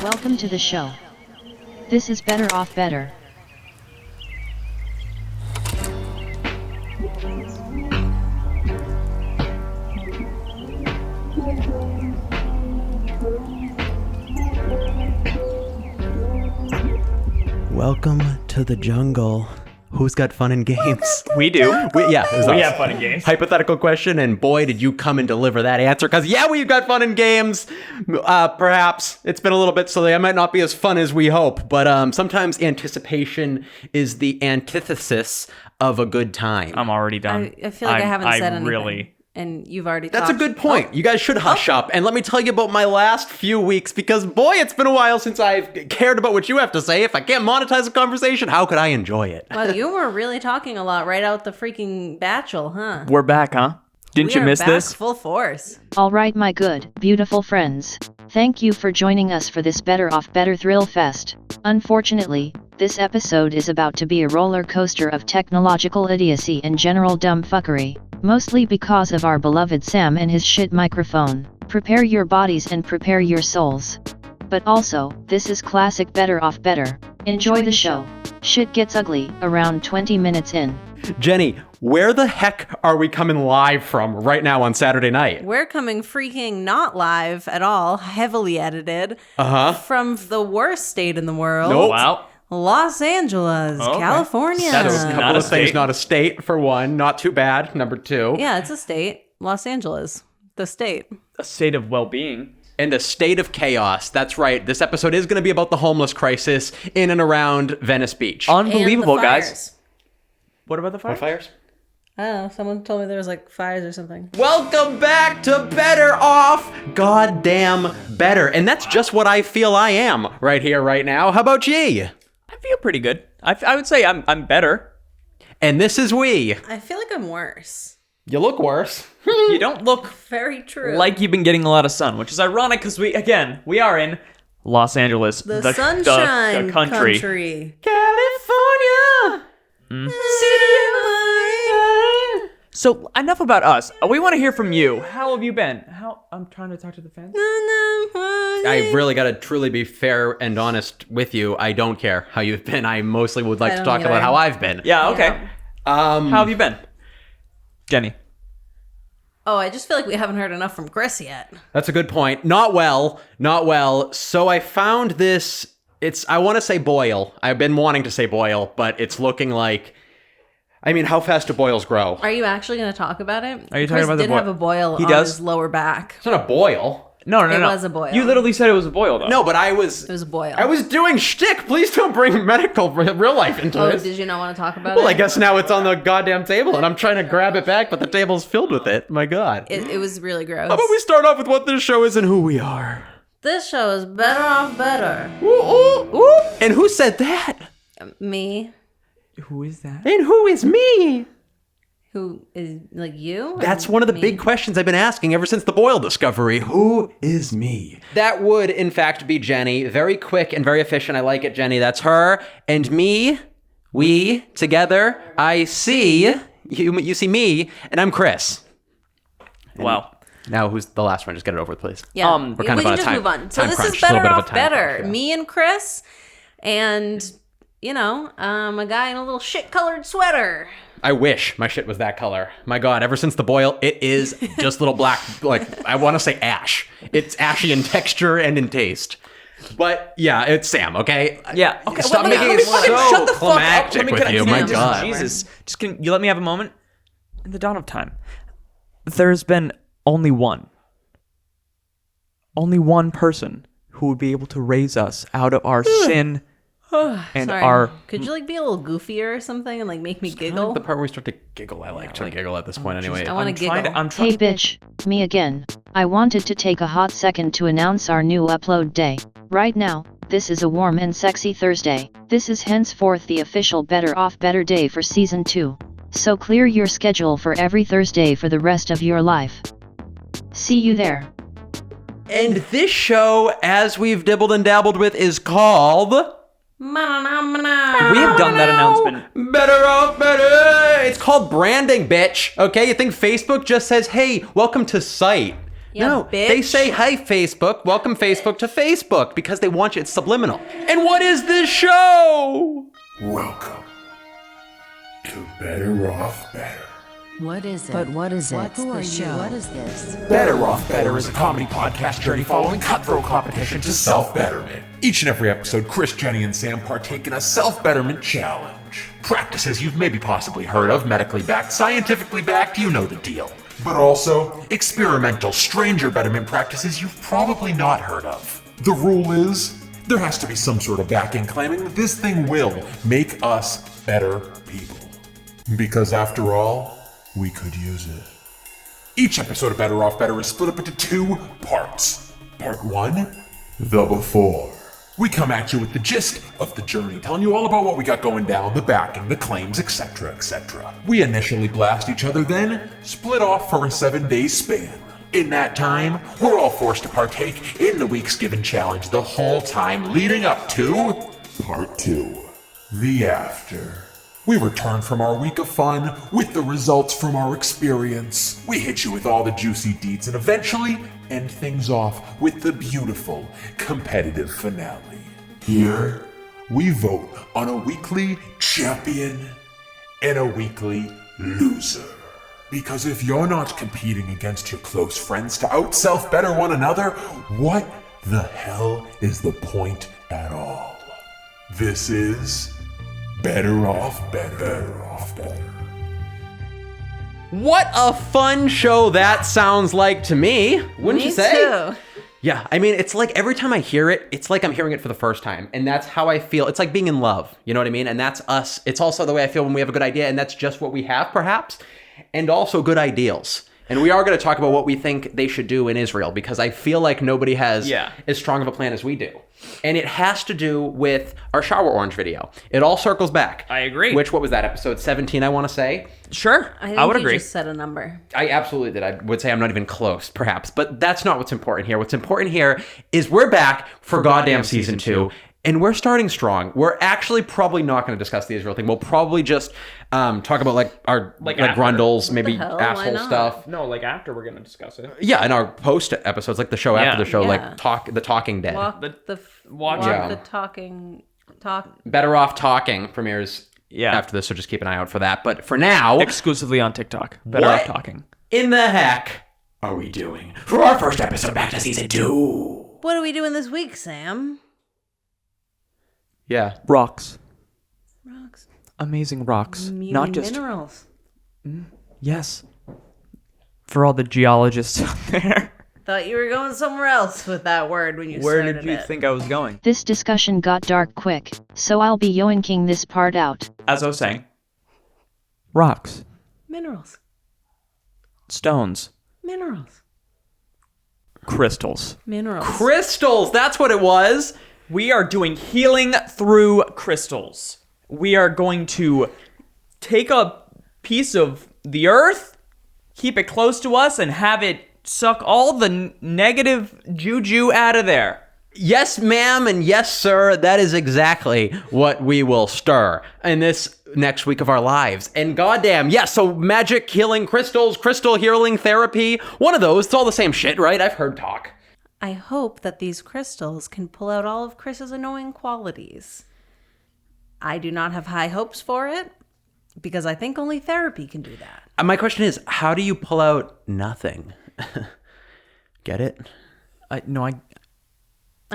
Welcome to the show. This is Better Off Better. Welcome to the jungle. Who's got fun and games? We do. We have fun and games. Hypothetical question, and boy, did you come and deliver that answer. Because, yeah, we've got fun and games. Perhaps it's been a little bit, so they might not be as fun as we hope. But sometimes anticipation is the antithesis of a good time. I'm already done. I feel like I haven't said anything. And you've already That's talked. a good point. You guys should hush up. And let me tell you about my last few weeks, because, boy, it's been a while since I've cared about what you have to say. If I can't monetize a conversation, how could I enjoy it? Well, you were really talking a lot right out the freaking bachelor, huh? We're back, huh? Didn't you miss this? Full force. All right, my good, beautiful friends. Thank you for joining us for this Better Off Better Thrill Fest. Unfortunately, this episode is about to be a roller coaster of technological idiocy and general dumb fuckery. Mostly because of our beloved Sam and his shit microphone. Prepare your bodies and prepare your souls. But also, this is classic Better Off Better. Enjoy the show. Shit gets ugly around 20 minutes in. Jenny, where the heck are we coming live from right now on Saturday night? We're coming freaking not live at all, heavily edited. From the worst state in the world. Nope. Wow. Los Angeles, Okay. California. That's A couple not of a things, state. not a state, for one. Not too bad. Number two. Yeah, it's a state. Los Angeles, the state. A state of well-being. And a state of chaos. That's right. This episode is going to be about the homeless crisis in and around Venice Beach. Unbelievable, And the guys. fires. What about the fire? What fires? I don't know. Someone told me there was like fires or something. Welcome back to Better Off Goddamn Better. And that's just what I feel I am right here, right now. How about ye? I feel pretty good. I would say I'm better. And this is we. I feel like I'm worse. You look worse. You don't look Very true. like you've been getting a lot of sun, which is ironic because we are in Los Angeles, the sunshine the country. California. So enough about us. We want to hear from you. How have you been? I'm trying to talk to the fans. I really got to truly be fair and honest with you. I don't care how you've been. I mostly would like I to don't talk either. about how I've been. Yeah, okay. How have you been? Jenny. Oh, I just feel like we haven't heard enough from Chris yet. That's a good point. Not well. So I found this. I want to say boil. I've been wanting to say boil, but it's looking like, I mean, how fast do boils grow? Are you actually going to talk about it? Are you talking Chris about the did boil? have a boil He on does? his lower back. It's not a boil. No. It was a boil. You literally said it was a boil, though. No, but I was. It was a boil. I was doing shtick. Please don't bring medical real life into Oh, this. did you not want to talk about Well, it? I guess now it's on the goddamn table, and I'm trying to grab it back, but the table's filled with it. My God. It was really gross. How about we start off with what this show is and who we are? This show is Better Off Better. Ooh, ooh, ooh. And who said that? Me, Who is that? And who is me? who is like you? That's one of the Me? big questions I've been asking ever since the boil discovery. Who is me? That would, in fact, be Jenny. Very quick and very efficient. I like it, Jenny. That's her. And me, we, together, I see, you see me, and I'm Chris. Wow. Now, who's the last one? Just get it over with, please. Yeah, we're kind we of on can a just time- move on. So time this crunch. is Just a little Better bit of a Off time Better. crunch, yeah. Me and Chris, and a guy in a little shit-colored sweater. I wish my shit was that color. My God, ever since the boil, it is just little black, like, I want to say ash. It's ashy in texture and in taste. But yeah, it's Sam, okay? Yeah. Okay. Stop let me- making let it me fucking so shut the fuck up. climactic with can I- you, can I my just- God. Jesus. Just can you let me have a moment? In the dawn of time, there's been only one person who would be able to raise us out of our sin and Sorry. our. Could you like be a little goofier or something and like make me I like giggle? the part where we start to giggle. I like to giggle at this point anyway. I want to giggle. I'm Hey trying. bitch, me again. I wanted to take a hot second to announce our new upload day. Right now, this is a warm and sexy Thursday. This is henceforth the official Better Off Better day for Season 2. So clear your schedule for every Thursday for the rest of your life. See you there. And this show, as we've dibbled and dabbled with, is called We have done that announcement. Better Off Better. It's called branding, bitch. Okay, you think Facebook just says, hey, welcome to site. Yeah, No, bitch. they say, hey, Facebook, welcome Facebook to Facebook, because they want you. It's subliminal. And what is this show? Welcome to Better Off Better. What is it? But what is it? Who are you? What is this? Better Off Better is a comedy podcast journey following cutthroat competition to self-betterment. Each and every episode, Chris, Jenny, and Sam partake in a self-betterment challenge. Practices you've maybe possibly heard of, medically backed, scientifically backed, you know the deal. But also, experimental, stranger betterment practices you've probably not heard of. The rule is, there has to be some sort of backing claiming that this thing will make us better people. Because after all, we could use it. Each episode of Better Off Better is split up into 2 parts. Part 1, the before. We come at you with the gist of the journey, telling you all about what we got going down, the backing, the claims, etc., etc. We initially blast each other, then split off for a 7-day span. In that time, we're all forced to partake in the week's given challenge the whole time leading up to Part 2, the after. We return from our week of fun with the results from our experience. We hit you with all the juicy deets and eventually end things off with the beautiful, competitive finale. Here, we vote on a weekly champion and a weekly loser. Because if you're not competing against your close friends to out-self-better one another, what the hell is the point at all? This is Better Off Better. Better Off Better. What a fun show that sounds like to me, wouldn't you say? Too. Yeah, I mean, it's like every time I hear it, it's like I'm hearing it for the first time. And that's how I feel. It's like being in love, you know what I mean? And that's us. It's also the way I feel when we have a good idea, and that's just what we have, perhaps. And also good ideals. And we are going to talk about what we think they should do in Israel, because I feel like nobody has as strong of a plan as we do. And it has to do with our shower orange video. It all circles back. I agree. Which, what was that, episode 17, I want to say? Sure, I would think agree. you just said a number. I absolutely did. I would say I'm not even close, perhaps. But that's not what's important here. What's important here is we're back for goddamn season 2. And we're starting strong. We're actually probably not going to discuss the Israel thing. We'll probably just talk about like our like grundles, maybe hell? asshole Why not? stuff. No, like after we're gonna discuss it. Yeah, in our post episodes, like the show after the show, Yeah. like the Talking Dead. Walk watch Yeah. the talking talk. Better Off Talking premieres after this, so just keep an eye out for that. But for now, Exclusively on TikTok. Better What? Off Talking. in the heck are we doing for our first episode back to season 2? What are we doing this week, Sam? Yeah. Rocks. Rocks. Amazing rocks. Meaning Not just minerals. yes. For all the geologists out there. Thought you were going somewhere else with that word when you Where started did you it. think I was going? This discussion got dark quick, so I'll be yoinking this part out. As I was saying. Rocks. Minerals. Stones. Minerals. Crystals. Minerals. Crystals, that's what it was. We are doing healing through crystals. We are going to take a piece of the earth, keep it close to us, and have it suck all the negative juju out of there. Yes, ma'am, and yes, sir. That is exactly what we will stir in this next week of our lives. And goddamn, yes, so magic healing crystals, crystal healing therapy, one of those. It's all the same shit, right? I've heard talk. I hope that these crystals can pull out all of Chris's annoying qualities. I do not have high hopes for it, because I think only therapy can do that. My question is, how do you pull out nothing? Get it? I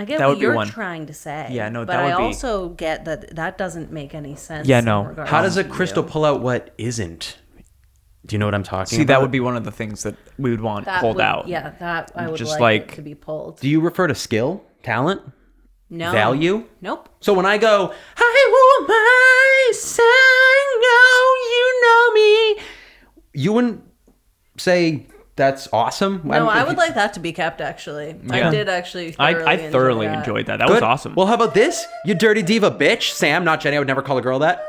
get That what would be you're one. trying to say. Yeah, no, but that would I be- also get that doesn't make any sense. Yeah, no. in regards How does a to crystal you. pull out what isn't? Do you know what I'm talking See, about? that would be one of the things that we would want That pulled would- out. Yeah, that I would Just like like- it to be pulled. Do you refer to skill, talent, No. value? Nope. So when I go, I want my sang, no, you know me, you wouldn't say that's awesome? No, I would like that to be kept, actually. Yeah. I did actually I thoroughly enjoy that. enjoyed that. That was Good. awesome. Well, how about this? You dirty diva bitch. Sam, not Jenny. I would never call a girl that.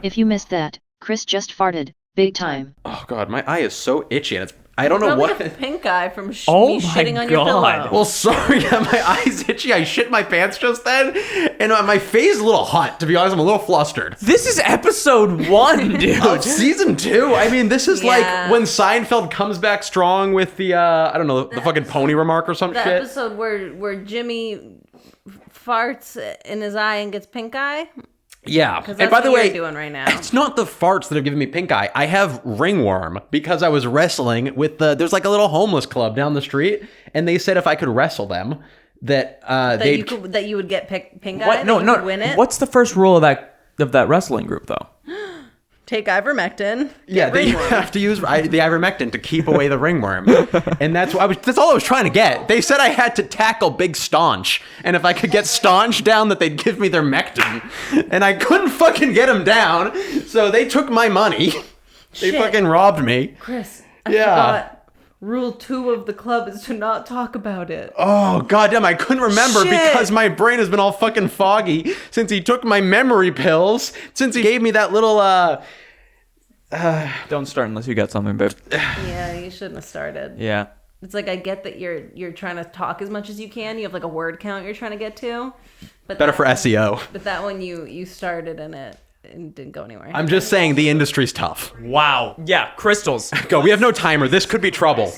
If you missed that, Chris just farted, big time. Oh, God. My eye is so itchy. And I don't know Probably what. have pink eye from me Oh my shitting on your God. pillow. Well, sorry, my eyes itchy. I shit my pants just then, and my face is a little hot. To be honest, I'm a little flustered. This is episode 1, dude. Of season 2. I mean, this is like when Seinfeld comes back strong with the I don't know, the fucking pony remark or some The shit. episode where Jimmy farts in his eye and gets pink eye. Yeah. Because And that's by the what way, you're doing right now. it's not the farts that have given me pink eye. I have ringworm because I was wrestling with there's like a little homeless club down the street, and they said if I could wrestle them, that That you would get pink eye. What? that No, you no. would win it. What's the first rule of that wrestling group, though? Take ivermectin. Yeah, they have to use the ivermectin to keep away the ringworm, and that's all I was trying to get. They said I had to tackle Big Staunch, and if I could get Staunch down, that they'd give me their mectin, and I couldn't fucking get him down, so they took my money. They Shit. fucking robbed me. Chris, I Yeah. forgot. Rule 2 of the club is to not talk about it. Oh goddamn! I couldn't remember Shit. because my brain has been all fucking foggy since he took my memory pills. Since he gave me that little Don't start unless you got something, babe. Yeah, you shouldn't have started. Yeah. It's like I get that you're trying to talk as much as you can. You have like a word count you're trying to get to. But better for SEO. But that one you started in it and didn't go anywhere. I'm just saying the industry's tough. Wow. Yeah, crystals. Go. We have no timer. This could be trouble.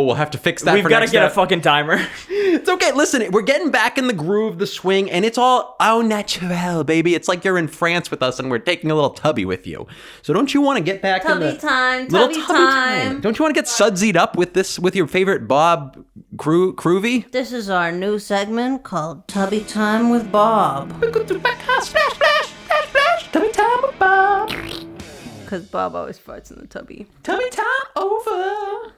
We'll have to fix that. We've for got to next get a step. fucking timer. It's okay. Listen, we're getting back in the groove, the swing, and it's all au naturel, baby. It's like you're in France with us, and we're taking a little tubby with you. So don't you want to get back in the little tubby time. Don't you want to get sudsied up with your favorite Bob Groovy? This is our new segment called Tubby Time with Bob. Tubby time with Bob. Because Bob always farts in the tubby. Tubby time over.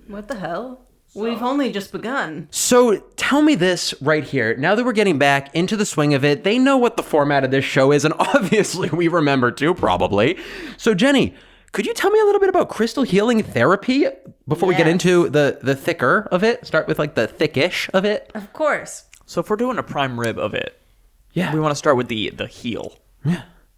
What the hell? We've only just begun. So tell me this right here. Now that we're getting back into the swing of it, they know what the format of this show is, and obviously we remember too, probably. So Jenny, could you tell me a little bit about crystal healing therapy before we get Yes. into the thicker of it? Start with like the thickish of it. Of course. So if we're doing a prime rib of it, Yeah. we want to start with the heel.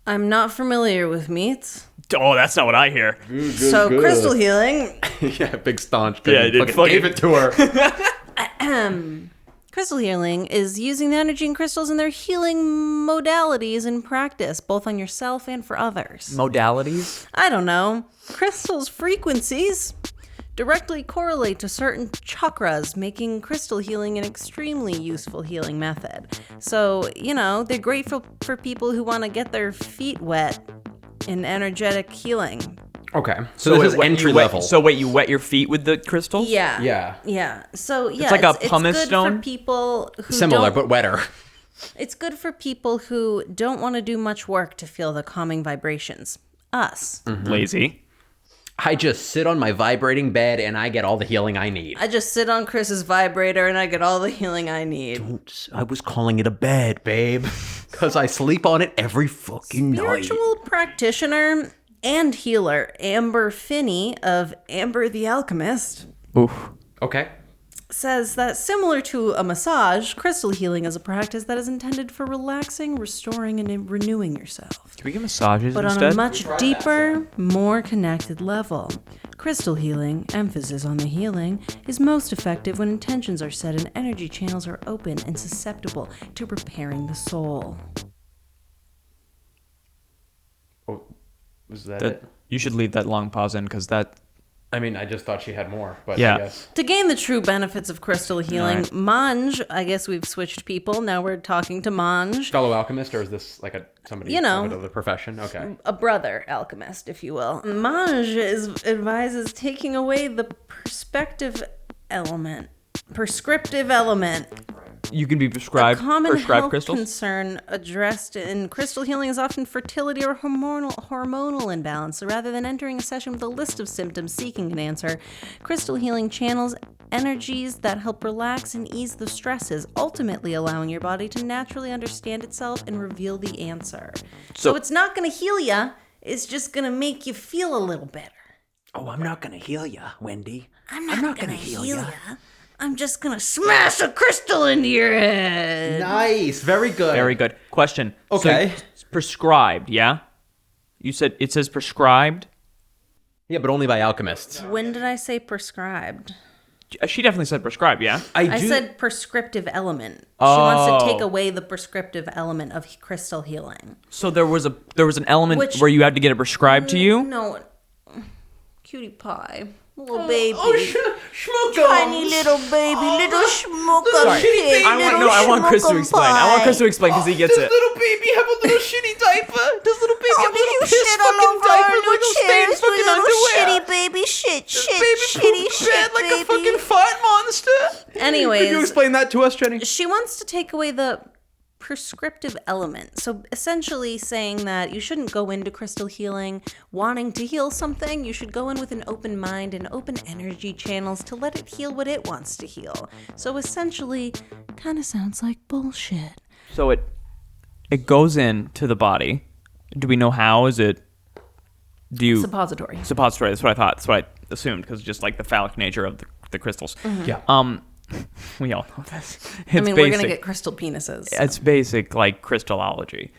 I'm not familiar with meats. Oh, that's not what I hear. So crystal healing. Yeah, big staunch. Yeah, dude, fucking fucking- gave it to her. Crystal healing is using the energy in crystals in their healing modalities in practice, both on yourself and for others. Modalities? I don't know. Crystals' frequencies directly correlate to certain chakras, making crystal healing an extremely useful healing method. So, they're great for people who want to get their feet wet in energetic healing. Okay. So this is entry level. So wait, you wet your feet with the crystals? Yeah. Yeah. Yeah. So, yeah. like a it's pumice good stone? for people who Similar, don't- but wetter. It's good for people who don't want to do much work to feel the calming vibrations. Us. Lazy. I just sit on my vibrating bed and I get all the healing I need. I just sit on Chris's vibrator and I get all the healing I need. I was calling it a bed, babe, because I sleep on it every fucking night. Spiritual practitioner and healer Amber Finney of Amber the Alchemist Oof. Okay. says that similar to a massage, crystal healing is a practice that is intended for relaxing, restoring, and renewing yourself. Can we get massages But instead? on a much deeper, more connected level. Crystal healing, emphasis on the healing, is most effective when intentions are set and energy channels are open and susceptible to repairing the soul. Oh, was that That- it? you should leave that long pause in because that. I mean, I just thought she had more, but Yeah. I guess. To gain the true benefits of crystal healing, Mange, I guess we've switched people. Now we're talking to Mange, Fellow alchemist, or is this like somebody of the profession? Okay. a brother alchemist, if you will. Mange advises taking away the prescriptive element. You can be prescribed Common health crystals. concern addressed in crystal healing is often fertility or hormonal imbalance. So rather than entering a session with a list of symptoms seeking an answer, crystal healing channels energies that help relax and ease the stresses, ultimately allowing your body to naturally understand itself and reveal the answer. So it's not going to heal you. It's just going to make you feel a little better. Oh, I'm not gonna heal ya, Wendy. I'm not going to heal you. I'm just going to smash a crystal into your head. Nice. Very good. Very good. Question. Okay. So, it's prescribed, yeah? You said it says prescribed? Yeah, but only by alchemists. When did I say prescribed? She definitely said prescribe, yeah? I said prescriptive element. She wants to take away the prescriptive element of crystal healing. So there was an element where you had to get it prescribed to you? No. Cutie pie. Little baby. Schmookums. Tiny little baby. Little schmookum pig. I want Chris to explain. I want Chris to explain because he gets it. Little baby have a little shitty diaper. Does little baby have a Did little you piss shit all fucking over diaper? our new Little stained chairs? fucking Little underwear. shitty baby shit. Baby Shitty pooped bed shit, like baby. a fucking fart monster. Anyways. Could you explain that to us, Jenny? She wants to take away the prescriptive element. So essentially saying that you shouldn't go into crystal healing wanting to heal something. You should go in with an open mind and open energy channels to let it heal what it wants to heal. So essentially, kind of sounds like bullshit. So it goes into the body. Do we know how? Is it... Suppository. Suppository, that's what I thought. That's what I assumed, because just like the phallic nature of the crystals. Mm-hmm. Yeah. We all know this. It's we're going to get crystal penises. So. It's basic, like, crystallology.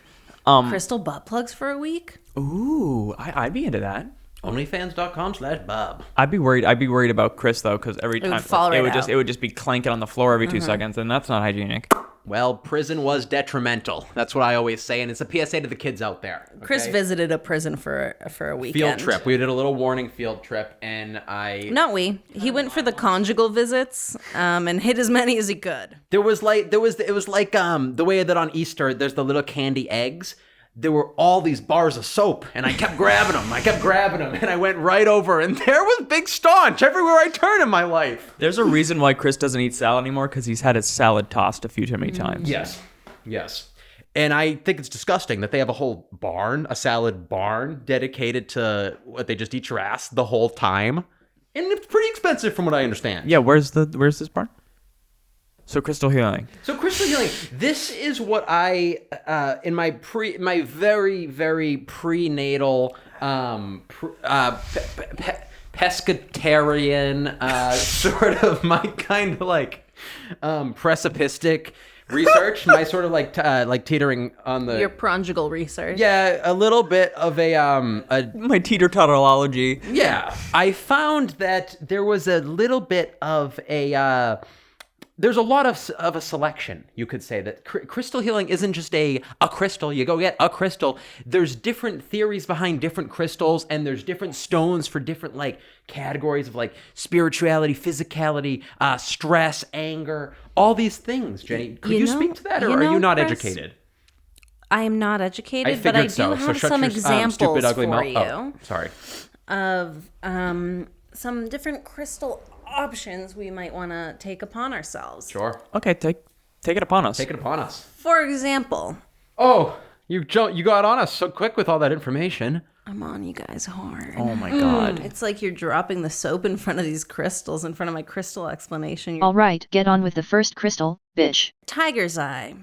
Crystal butt plugs for a week? Ooh, I'd be into that. Onlyfans.com/Bob. I'd be worried about Chris, though, because every time it would just be clanking on the floor every 2 seconds, and that's not hygienic. Well, prison was detrimental. That's what I always say, and it's a PSA to the kids out there. Okay? Chris visited a prison for a weekend. Field trip. We did a little warning field trip, and He went for the conjugal visits, and hit as many as he could. it was like the way that on Easter there's the little candy eggs. There were all these bars of soap, and I kept grabbing them, and I went right over, and there was Big Staunch everywhere I turn in my life. There's a reason why Chris doesn't eat salad anymore, because he's had his salad tossed a few too many times. Yes. And I think it's disgusting that they have a whole barn, a salad barn, dedicated to what they just eat your ass the whole time. And it's pretty expensive from what I understand. Yeah, where's this part? So crystal healing. So crystal healing. This is what I, in my very, very prenatal, pescatarian, sort of my kind of like, precipistic research, my sort of like teetering on the... Your pronjugal research. Yeah, a little bit of My teeter-totterology. Yeah, I found that there was a little bit of there's a lot of a selection, you could say, that crystal healing isn't just a crystal. You go get a crystal. There's different theories behind different crystals, and there's different stones for different like categories of like spirituality, physicality, stress, anger, all these things. Jenny, could you speak to that, or are you not educated? I am not educated, but I do have some examples stupid, ugly for mouth. you. Oh, sorry. Of some different crystal options we might want to take upon ourselves. Sure. Okay, take it upon us. Take it upon us. For example. Oh, you got on us so quick with all that information. I'm on you guys hard. Oh my god. It's like you're dropping the soap in front of these crystals, in front of my crystal explanation. All right, get on with the first crystal, bitch. Tiger's eye.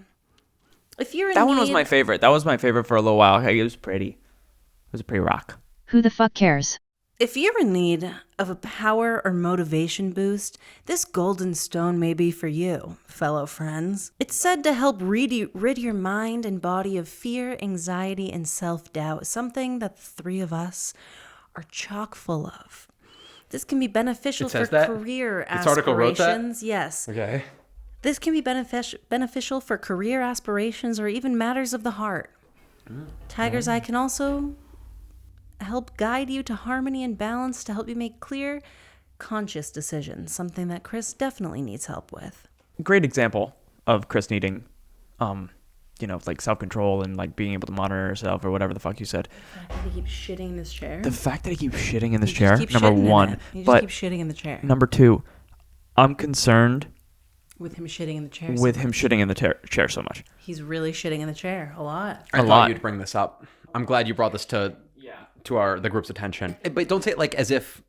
If you're in That one was my favorite. That was my favorite for a little while. It was pretty. It was a pretty rock. Who the fuck cares? If you're in need of a power or motivation boost, this golden stone may be for you, fellow friends. It's said to help rid your mind and body of fear, anxiety, and self-doubt, something that the three of us are chock full of. This can be beneficial for career aspirations. This article wrote that? Yes. Okay. This can be beneficial for career aspirations or even matters of the heart. Tiger's Eye can also help guide you to harmony and balance, to help you make clear, conscious decisions, something that Chris definitely needs help with. Great example of Chris needing, like self-control and like being able to monitor herself or whatever the fuck you said. The fact that he keeps shitting in this chair. The fact that he keeps shitting in this chair, number shitting one. He just keeps shitting in the chair. Number two, I'm concerned with him shitting in the chair. Shitting in the chair so much. He's really shitting in the chair a lot. I thought you'd bring this up. I'm glad you brought this to the group's attention. But don't say it like as if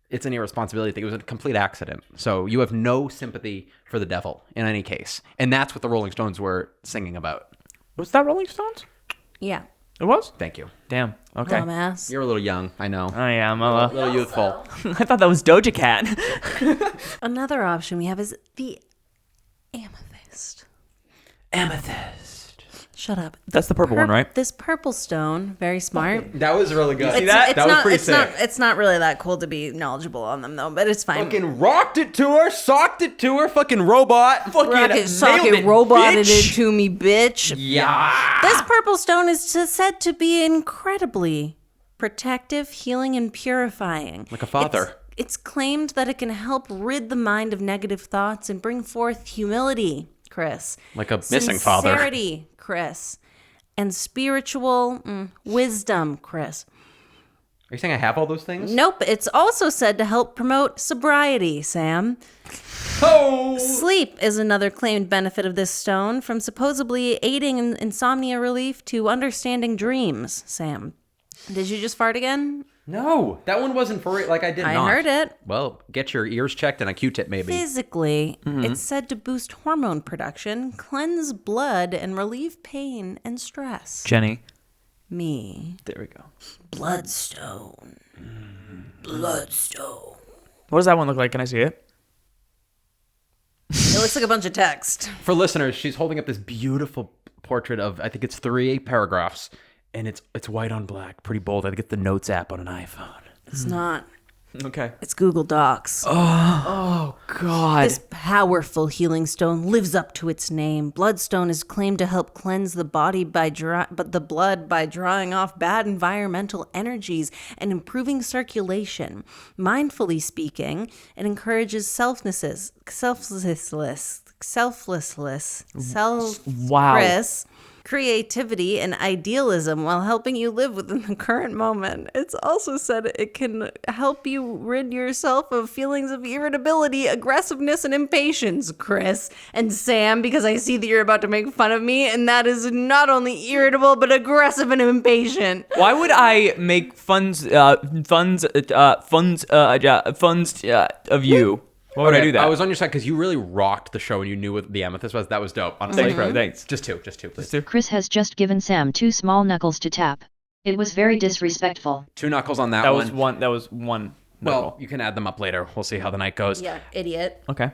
it's an irresponsibility thing. It was a complete accident. So you have no sympathy for the devil in any case. And that's what the Rolling Stones were singing about. Was that Rolling Stones? Yeah. It was? Thank you. Damn. Okay. Dumbass. You're a little young, I know. I am. A little youthful. I thought that was Doja Cat. Another option we have is the Amethyst. Amethyst. Shut up. That's the purple one, right? This purple stone, very smart. That was really good. See that? That was pretty sick. It's not really that cool to be knowledgeable on them though, but it's fine. Fucking rocked it to her, socked it to her, fucking robot. Fucking Rocket socket nailed it, roboted bitch. it to me, bitch. Yeah. This purple stone is said to be incredibly protective, healing, and purifying. Like a father. It's claimed that it can help rid the mind of negative thoughts and bring forth humility, Chris. Like a missing father. Sincerity, Chris. And spiritual wisdom, Chris. Are you saying I have all those things? Nope, it's also said to help promote sobriety, Sam. Oh! Sleep is another claimed benefit of this stone, from supposedly aiding in insomnia relief to understanding dreams, Sam. Did you just fart again? No, that one wasn't for it. Like I did not. I heard it. Well, get your ears checked and a Q-tip maybe. Physically, it's said to boost hormone production, cleanse blood, and relieve pain and stress. Jenny. Me. There we go. Bloodstone. Bloodstone. What does that one look like? Can I see it? It looks like a bunch of text. For listeners, she's holding up this beautiful portrait of, I think it's 3 paragraphs, and it's white on black, pretty bold. I think it's the Notes app on an iPhone. It's not. Okay. It's Google Docs. Oh, God. This powerful healing stone lives up to its name. Bloodstone is claimed to help cleanse the body the blood by drawing off bad environmental energies and improving circulation. Mindfully speaking, it encourages selflessness, creativity, and idealism while helping you live within the current moment. It's also said it can help you rid yourself of feelings of irritability, aggressiveness, and impatience, Chris and Sam, because I see that you're about to make fun of me, and that is not only irritable, but aggressive and impatient. Why would I make funds of you? Why would I do that? I was on your side because you really rocked the show and you knew what the Amethyst was. That was dope. Honestly. Thanks, bro. Thanks. Just two, please. Chris has just given Sam 2 small knuckles to tap. It was very disrespectful. 2 knuckles on that That one. was one. Well, knuckle. you can add them up later. We'll see how the night goes. Yeah, idiot. Okay.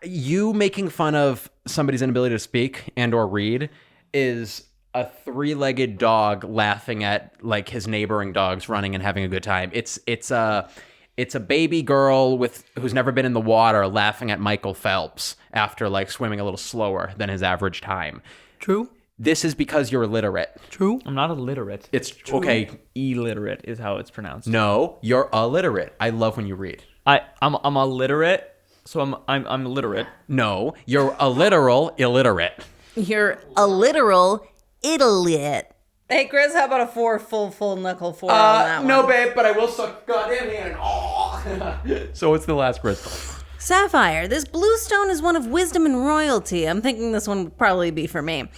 You making fun of somebody's inability to speak and or read is a 3-legged dog laughing at like his neighboring dogs running and having a good time. It's a baby girl who's never been in the water laughing at Michael Phelps after like swimming a little slower than his average time. True. This is because you're illiterate. True. I'm not illiterate. It's true. Okay. Illiterate is how it's pronounced. No, you're illiterate. I love when you read. I'm illiterate, so I'm illiterate. No, you're a literal illiterate. You're a literal idiot. Hey, Chris, how about a 4 full knuckle 4 on that one? No, babe, but I will suck goddamn hand. Oh. So it's the last crystal. Sapphire. This blue stone is one of wisdom and royalty. I'm thinking this one would probably be for me.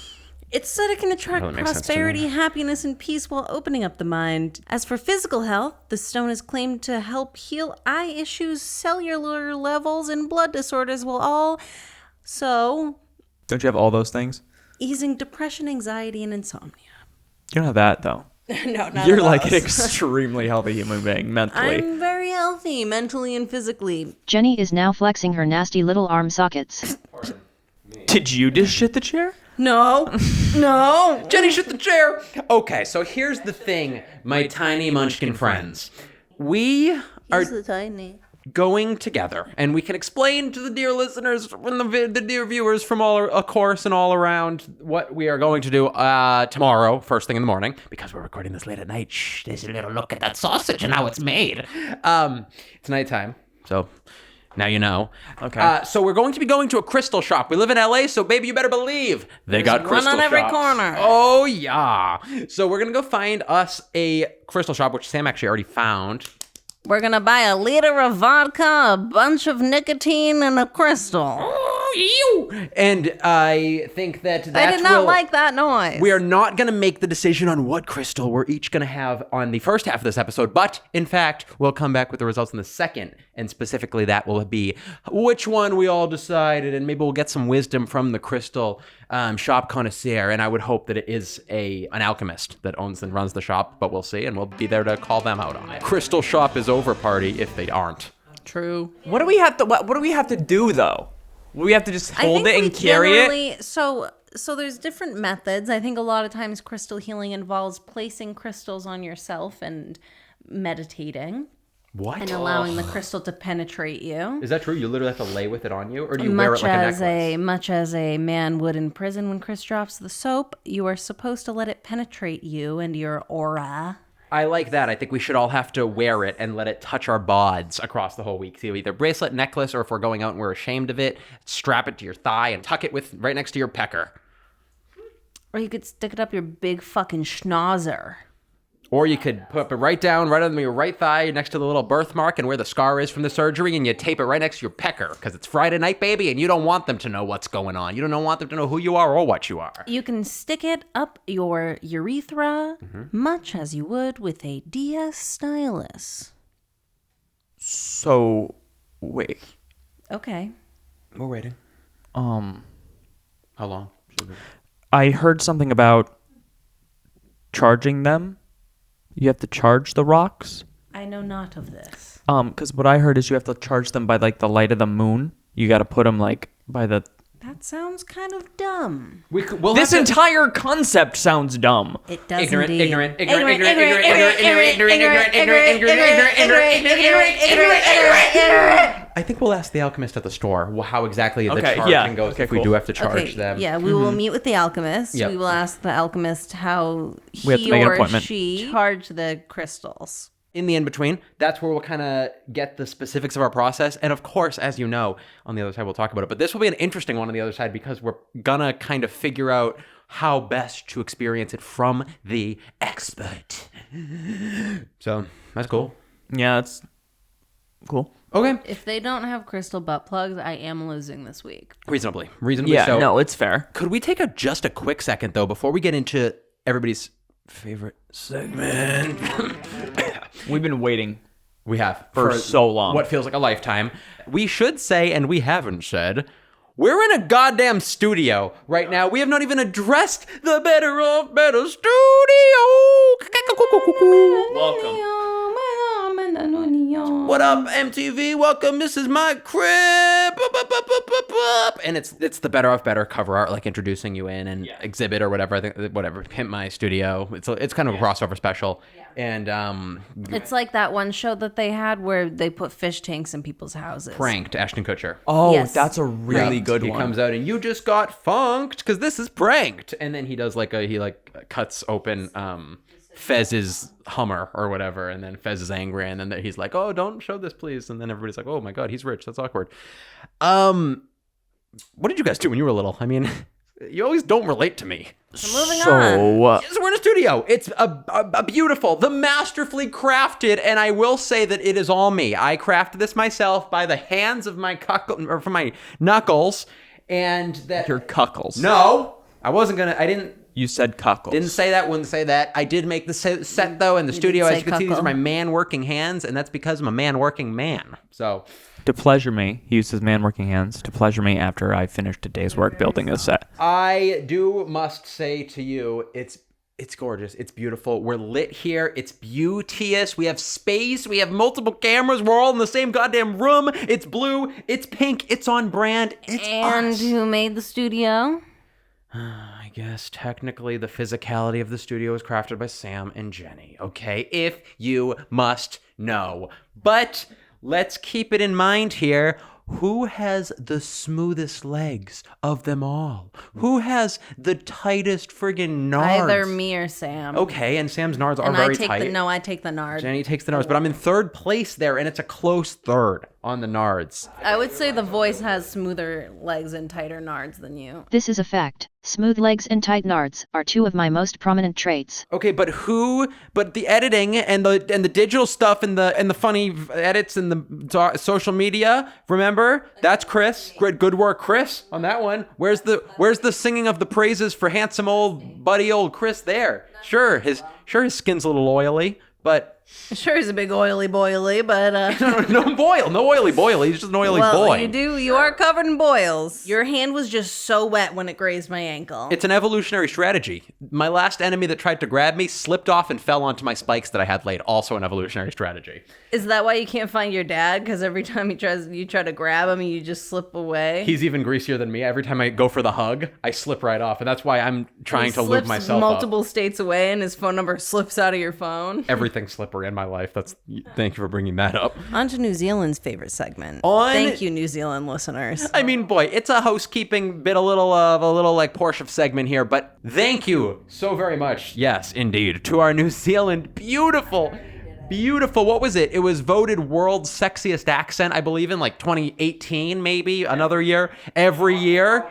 It's said it can attract Really makes sense to me. prosperity, happiness, and peace while opening up the mind. As for physical health, the stone is claimed to help heal eye issues, cellular levels, and blood disorders while also Don't you have all those things? easing depression, anxiety, and insomnia. You don't have that though. No, not You're of like an those. extremely healthy human being mentally. I'm very healthy, mentally and physically. Jenny is now flexing her nasty little arm sockets. Did you just shit the chair? No. No. Jenny, shut the chair. Okay, so here's the thing, my tiny munchkin friends. We are He's the tiny. going together, and we can explain to the dear listeners and the dear viewers from all, of course, and all around what we are going to do tomorrow, first thing in the morning, because we're recording this late at night. Shh, there's a little look at that sausage and how it's made. It's nighttime, so now you know. Okay. So we're going to be going to a crystal shop. We live in LA, so baby, you better believe they got crystal shops. one on every corner. Oh, yeah. So we're going to go find us a crystal shop, which Sam actually already found. We're gonna buy a liter of vodka, a bunch of nicotine, and a crystal. And I think that I did not like that noise. We are not going to make the decision on what crystal we're each going to have on the first half of this episode, but in fact, we'll come back with the results in the second, and specifically that will be which one we all decided, and maybe we'll get some wisdom from the crystal shop connoisseur, and I would hope that it is an alchemist that owns and runs the shop, but we'll see, and we'll be there to call them out on it. Crystal shop is over party if they aren't. True. What do we have to do though? We have to just hold it and carry it. So So there's different methods. I think a lot of times crystal healing involves placing crystals on yourself and meditating. What? And allowing the crystal to penetrate you. Is that true? You literally have to lay with it on you? Or do you wear it like a necklace? Much as a man would in prison when Chris drops the soap, you are supposed to let it penetrate you and your aura. I like that. I think we should all have to wear it and let it touch our bods across the whole week. So either bracelet, necklace, or if we're going out and we're ashamed of it, strap it to your thigh and tuck it with right next to your pecker. Or you could stick it up your big fucking schnauzer. Or you could put it right down, right on your right thigh, next to the little birthmark and where the scar is from the surgery, and you tape it right next to your pecker, because it's Friday night, baby, and you don't want them to know what's going on. You don't want them to know who you are or what you are. You can stick it up your urethra, much as you would with a DS stylus. So, wait. Okay. We're waiting. How long? I heard something about charging them. You have to charge the rocks. I know not of this. Because what I heard is you have to charge them by like the light of the moon. You got to put them like by the. That sounds kind of dumb. This entire concept sounds dumb. It does Ignorant. I think we'll ask the alchemist at the store how exactly the charging goes if we do have to charge them. Yeah, we will meet with the alchemist. Yep. We will ask the alchemist how We have to he make an or appointment. she charge the crystals. In the in-between, that's where we'll kind of get the specifics of our process. And of course, as you know, on the other side, we'll talk about it. But this will be an interesting one on the other side because we're gonna kind of figure out how best to experience it from the expert. So, that's cool. Yeah, it's cool. Okay. If they don't have crystal butt plugs, I am losing this week. Reasonably Yeah, so. no, it's fair. Could we take just a quick second, though, before we get into everybody's favorite segment? We've been waiting. We have. For so long. What feels like a lifetime. We should say, and we haven't said, we're in a goddamn studio right now. We have not even addressed the Better of Better studio. Welcome. What up, MTV? Welcome. This is my crib. And it's the Better Off Better cover art, like introducing you in and exhibit or whatever. I think whatever. Pimp My Studio. It's kind of a crossover special. And It's like that one show that they had where they put fish tanks in people's houses. pranked Ashton Kutcher. Oh, Yes. that's a really good He one. comes out and you just got funked because this is pranked. And then he does he cuts open Fez's Hummer or whatever, and then Fez is angry, and then he's like, "Oh, don't show this, please." And then everybody's like, "Oh my god, he's rich. That's awkward." What did you guys do when you were little? I mean, you always don't relate to me. So moving on. So, Yes, we're in a studio. It's a beautiful, the masterfully crafted, and I will say that it is all me. I crafted this myself by the hands of my from my knuckles, and that your cuckles. No, I wasn't gonna. I didn't. You said cuckles. Didn't say that, wouldn't say that. I did make the set though in the studio. As you can see, these are my man working hands, and that's because I'm a man working man. So, To pleasure me, he used his man working hands to pleasure me after I finished a day's work building a set. I must say to you, it's gorgeous. It's beautiful. We're lit here. It's beauteous. We have space. We have multiple cameras. We're all in the same goddamn room. It's blue. It's pink. It's on brand. It's And us. who made the studio? I guess technically the physicality of the studio is crafted by Sam and Jenny, okay? If you must know. But let's keep it in mind here. Who has the smoothest legs of them all? Who has the tightest friggin' nards? Either me or Sam. Okay, and Sam's nards are And very I take tight. I take the nard. Jenny takes the nards, but I'm in third place there, and it's a close third on the nards. I would say the voice has smoother legs and tighter nards than you. This is a fact. Smooth legs and tight nards are two of my most prominent traits. Okay, but the editing and the digital stuff and the funny edits and the social media, remember? That's Chris. Good work, Chris, on that one. Where's the singing of the praises for handsome old buddy old Chris there? Sure, his skin's a little oily, but Sure, he's a big oily boily, but No boil. No oily boily. He's just an oily boy. You are covered in boils. Your hand was just so wet when it grazed my ankle. It's an evolutionary strategy. My last enemy that tried to grab me slipped off and fell onto my spikes that I had laid. Also an evolutionary strategy. Is that why you can't find your dad? Because every time you try to grab him, you just slip away? He's even greasier than me. Every time I go for the hug, I slip right off. And that's why I'm trying to lube myself multiple up. states away and his phone number slips out of your phone. Everything's slippery in my life. Thank you for bringing that up. On to New Zealand's favorite segment. Thank you, New Zealand listeners. I mean, boy, it's a housekeeping bit, a little like Porsche segment here, but thank you so very much. Yes, indeed, to our New Zealand beautiful. What was it? It was voted world's sexiest accent, I believe, in like 2018, maybe another year. Every year.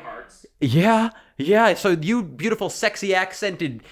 Yeah. So you beautiful, sexy accented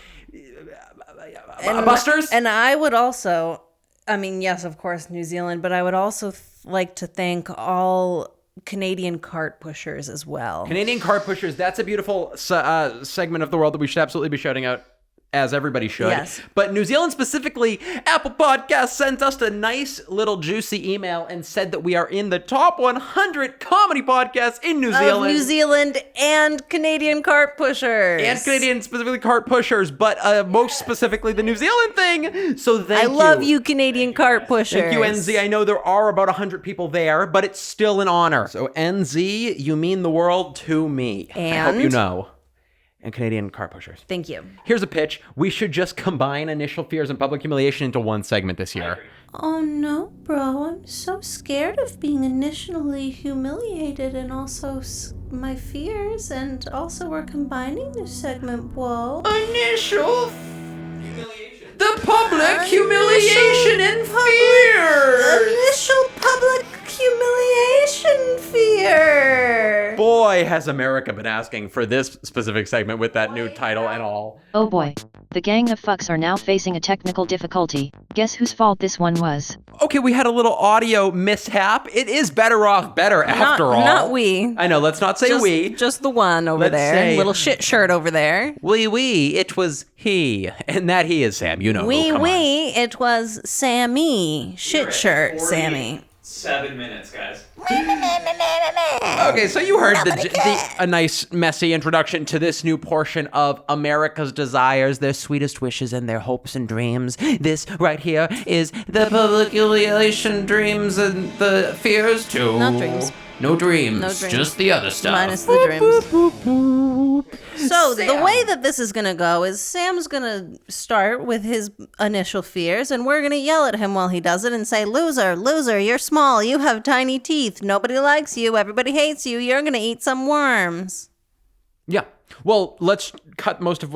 busters. And I would also, I mean, yes, of course, New Zealand, but I would also like to thank all Canadian cart pushers as well. Canadian cart pushers. That's a beautiful segment of the world that we should absolutely be shouting out, as everybody should. Yes. But New Zealand specifically, Apple Podcasts sent us a nice little juicy email and said that we are in the top 100 comedy podcasts in New Zealand. New Zealand and Canadian cart pushers. And Canadian specifically cart pushers, but most specifically the New Zealand thing. So thank you. I love you, Canadian cart pushers. Thank you, NZ. I know there are about 100 people there, but it's still an honor. So NZ, you mean the world to me. And? I hope you know. And Canadian cart pushers. Thank you. Here's a pitch. We should just combine initial fears and public humiliation into one segment this year. Oh no, bro. I'm so scared of being initially humiliated and also my fears. And also we're combining this segment. Whoa. Initial humiliation. The public humiliation and fears. Initial public humiliation fear. Boy, has America been asking for this specific segment with that new title and all. Oh boy. The gang of fucks are now facing a technical difficulty. Guess whose fault this one was? Okay, we had a little audio mishap. It is better after all. Not we. I know, let's not say we. Just the one over Let's there. say- Little shit shirt over there. We, it was he. And that he is Sam, you know. who. Come on. It was Sammy. Shit shirt, Sammy. 7 minutes, guys. Okay, so you heard a nice, messy introduction to this new portion of America's desires, their sweetest wishes, and their hopes and dreams. This right here is the public humiliation dreams and the fears too. Not dreams. No dreams. No dreams. Just the other stuff. Minus the dreams. So the way that this is going to go is Sam's going to start with his initial fears, and we're going to yell at him while he does it and say, loser, you're small, you have tiny teeth, nobody likes you, everybody hates you, you're going to eat some worms. Yeah. Well, let's cut most of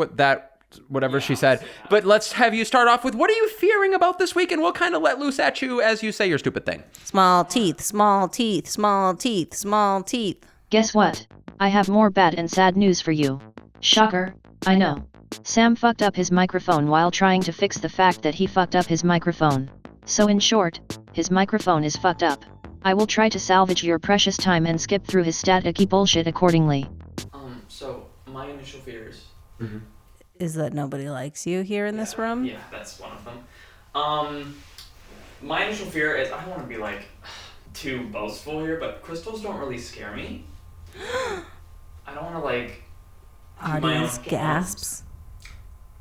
whatever she said. But let's have you start off with, what are you fearing about this week? And we'll kind of let loose at you as you say your stupid thing. Small teeth, small teeth, small teeth, small teeth. Guess what? I have more bad and sad news for you. Shocker, I know. Sam fucked up his microphone while trying to fix the fact that he fucked up his microphone. So in short, his microphone is fucked up. I will try to salvage your precious time and skip through his staticky bullshit accordingly. So my initial fears. Is that nobody likes you here in this room? Yeah, that's one of them. My initial fear is I don't want to be like too boastful here, but crystals don't really scare me. I don't want to like. do my own Audience forms, gasps.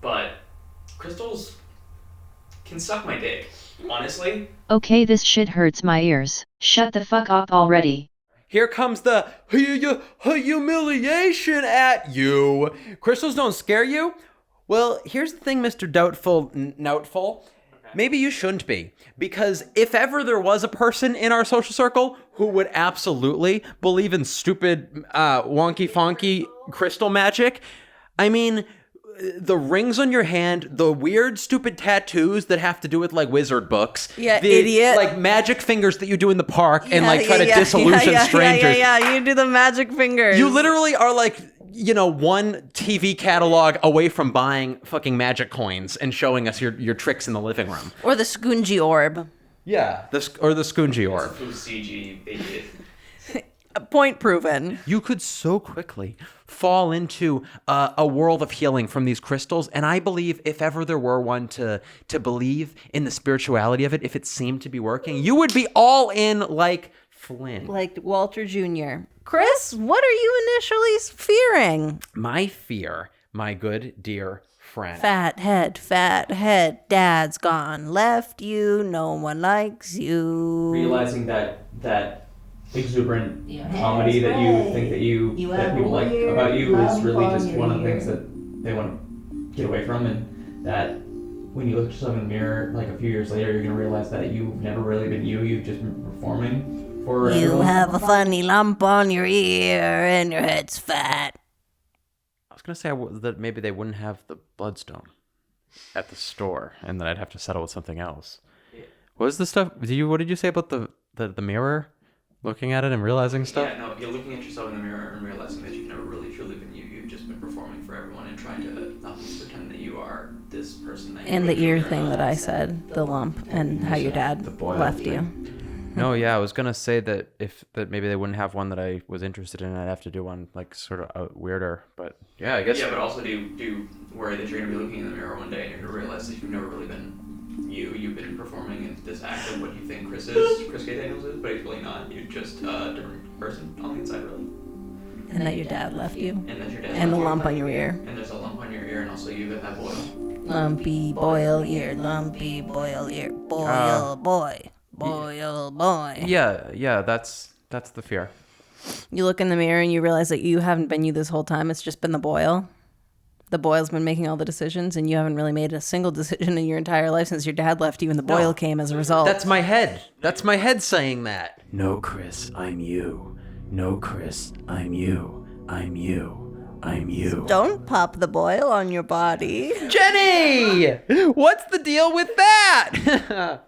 But crystals can suck my dick. Honestly. Okay, this shit hurts my ears. Shut the fuck up already. Here comes the humiliation at you. Crystals don't scare you? Well, here's the thing, Mr. Doubtful. Maybe you shouldn't be. Because if ever there was a person in our social circle who would absolutely believe in stupid, wonky-fonky crystal magic, I mean, the rings on your hand, the weird, stupid tattoos that have to do with, like, wizard books. Yeah, the, idiot. Like, magic fingers that you do in the park and, like, try to disillusion strangers. Yeah, you do the magic fingers. You literally are, like, you know, one TV catalog away from buying fucking magic coins and showing us your tricks in the living room. Or the Scoongy orb. Yeah, or the Scoongy orb. Full CG idiot. Point proven. You could so quickly fall into a world of healing from these crystals, and I believe if ever there were one to believe in the spirituality of it, if it seemed to be working, you would be all in like Flynn. Like Walter Jr. Chris, what are you initially fearing? My fear, my good dear friend. Fat head, dad's gone, left you, no one likes you. Realizing that exuberant comedy that you think that people like about you is really just one of the things that they want to get away from, and that when you look at yourself in the mirror like a few years later, you're going to realize that you've never really been you've just been performing for everyone. Have a funny lump on your ear and your head's fat. I was going to say that maybe they wouldn't have the Bloodstone at the store, and then I'd have to settle with something else. What was the stuff? What did you say about the mirror? Looking at it and realizing stuff? Yeah, no, you're looking at yourself in the mirror and realizing that you've never really truly been you. You've just been performing for everyone and trying to pretend that you are this person. And the ear thing that I said, the lump, and how your dad left you. No, yeah, I was gonna say that maybe they wouldn't have one that I was interested in. I'd have to do one like sort of weirder, but yeah, I guess. Yeah, but also do you worry that you're gonna be looking in the mirror one day and you're gonna realize that you've never really been you've been performing in this act of what you think Chris K. Daniels is, but he's really not. You're just a different person on the inside, really. And that your dad left you. And that your dad and the lump on your ear. And there's a lump on your ear, and also you have boil. Lumpy boil ear, lumpy boil ear, boil boy, boil boy. Yeah, that's the fear. You look in the mirror and you realize that you haven't been you this whole time. It's just been the boil. The boil's been making all the decisions, and you haven't really made a single decision in your entire life since your dad left you, and the boil came as a result. That's my head. That's my head saying that. No, Chris, I'm you. No, Chris, I'm you. I'm you. I'm you. Don't pop the boil on your body. Jenny! What's the deal with that?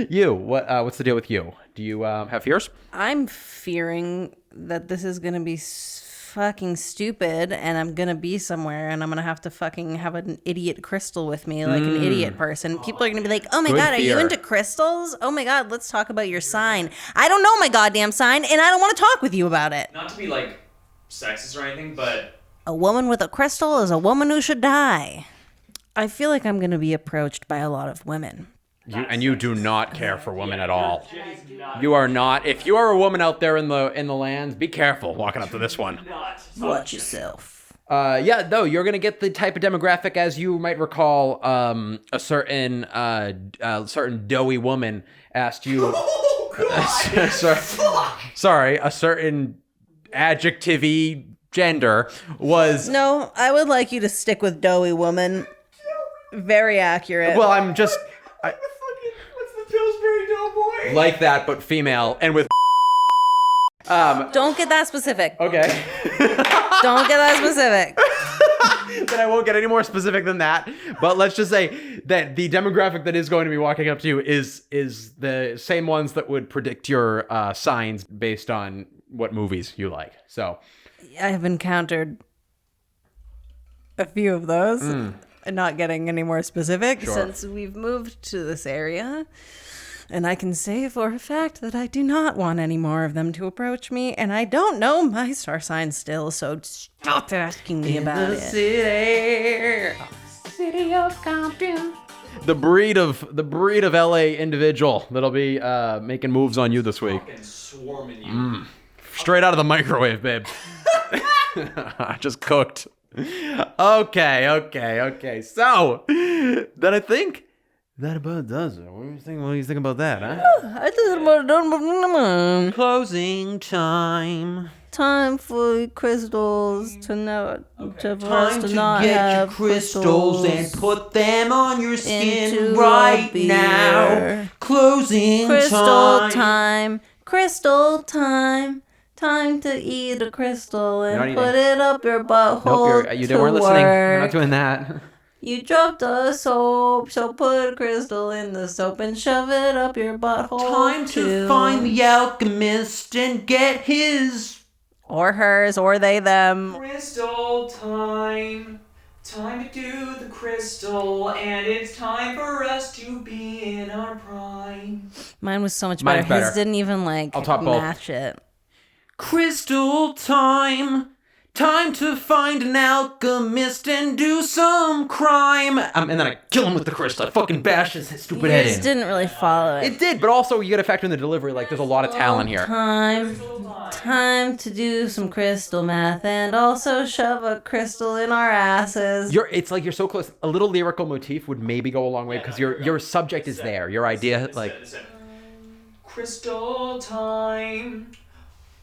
You, what's the deal with you? Do you have fears? I'm fearing that this is going to be fucking stupid, and I'm gonna be somewhere and I'm gonna have to fucking have an idiot crystal with me, like an idiot person. People are gonna be like, oh my Good god, are you fear. into crystals? Oh my god, let's talk about your sign. I don't know my goddamn sign, and I don't want to talk with you about it. Not to be like sexist or anything, but A woman with a crystal is a woman who should die. I feel like I'm gonna be approached by a lot of women. You do not care for women at all. You are not. If you are a woman out there in the lands, be careful walking up to this one. Watch yourself. Yeah, though, you're going to get the type of demographic, as you might recall, a certain doughy woman asked you... sorry, a certain adjective-y gender was... No, I would like you to stick with doughy woman. Very accurate. Well, I'm just... what's the Pillsbury Doughboy? like that, but female, and with... Don't get that specific. Okay. Don't get that specific. Then I won't get any more specific than that. But let's just say that the demographic that is going to be walking up to you is the same ones that would predict your signs based on what movies you like. So I have encountered a few of those. And not getting any more specific since we've moved to this area. And I can say for a fact that I do not want any more of them to approach me. And I don't know my star sign still, so stop asking me about it. City of Compton. The breed of LA individual that'll be making moves on you this week. Fucking swarming you. Straight out of the microwave, babe. I just cooked. Okay. So, then I think that about does it. What do you think about that, huh? I think about Closing time. time for crystals to know to for us Time to to not get have your crystals and put them on your skin into right a now. beer. Closing Crystal time. Crystal time. Time to eat a crystal You're not and eating. put it up your butthole. Nope, you to weren't listening. We're work. not doing that. You dropped a soap, so put a crystal in the soap and shove it up your butthole. Time to too. find the alchemist and get his. Or hers, or they, them. Crystal time. Time to do the crystal, and it's time for us to be in our prime. Mine was so much Mine's better. His better. didn't even I'll top both. match it. Crystal time. Time to find an alchemist and do some crime. And then I kill him with the crystal. I fucking bash his stupid head in. You just didn't really follow it. It did, but also you gotta factor in the delivery. Like, there's a lot of talent here. Time to do some crystal math and also shove a crystal in our asses. It's like you're so close. A little lyrical motif would maybe go a long way because your subject is there. Your idea, like... Crystal time.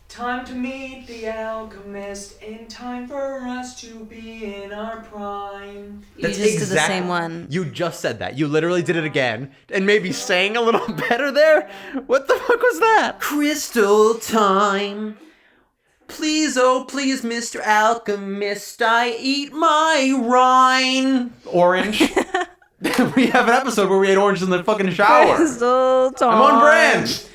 Time to meet the alchemist, in time for us to be in our prime. You just did the same one. You just said that. You literally did it again, and maybe sang a little better there? What the fuck was that? Crystal time. Please, oh please, Mr. Alchemist, I eat my rind. Orange. We have an episode where we ate oranges in the fucking shower. Crystal time. I'm on brand.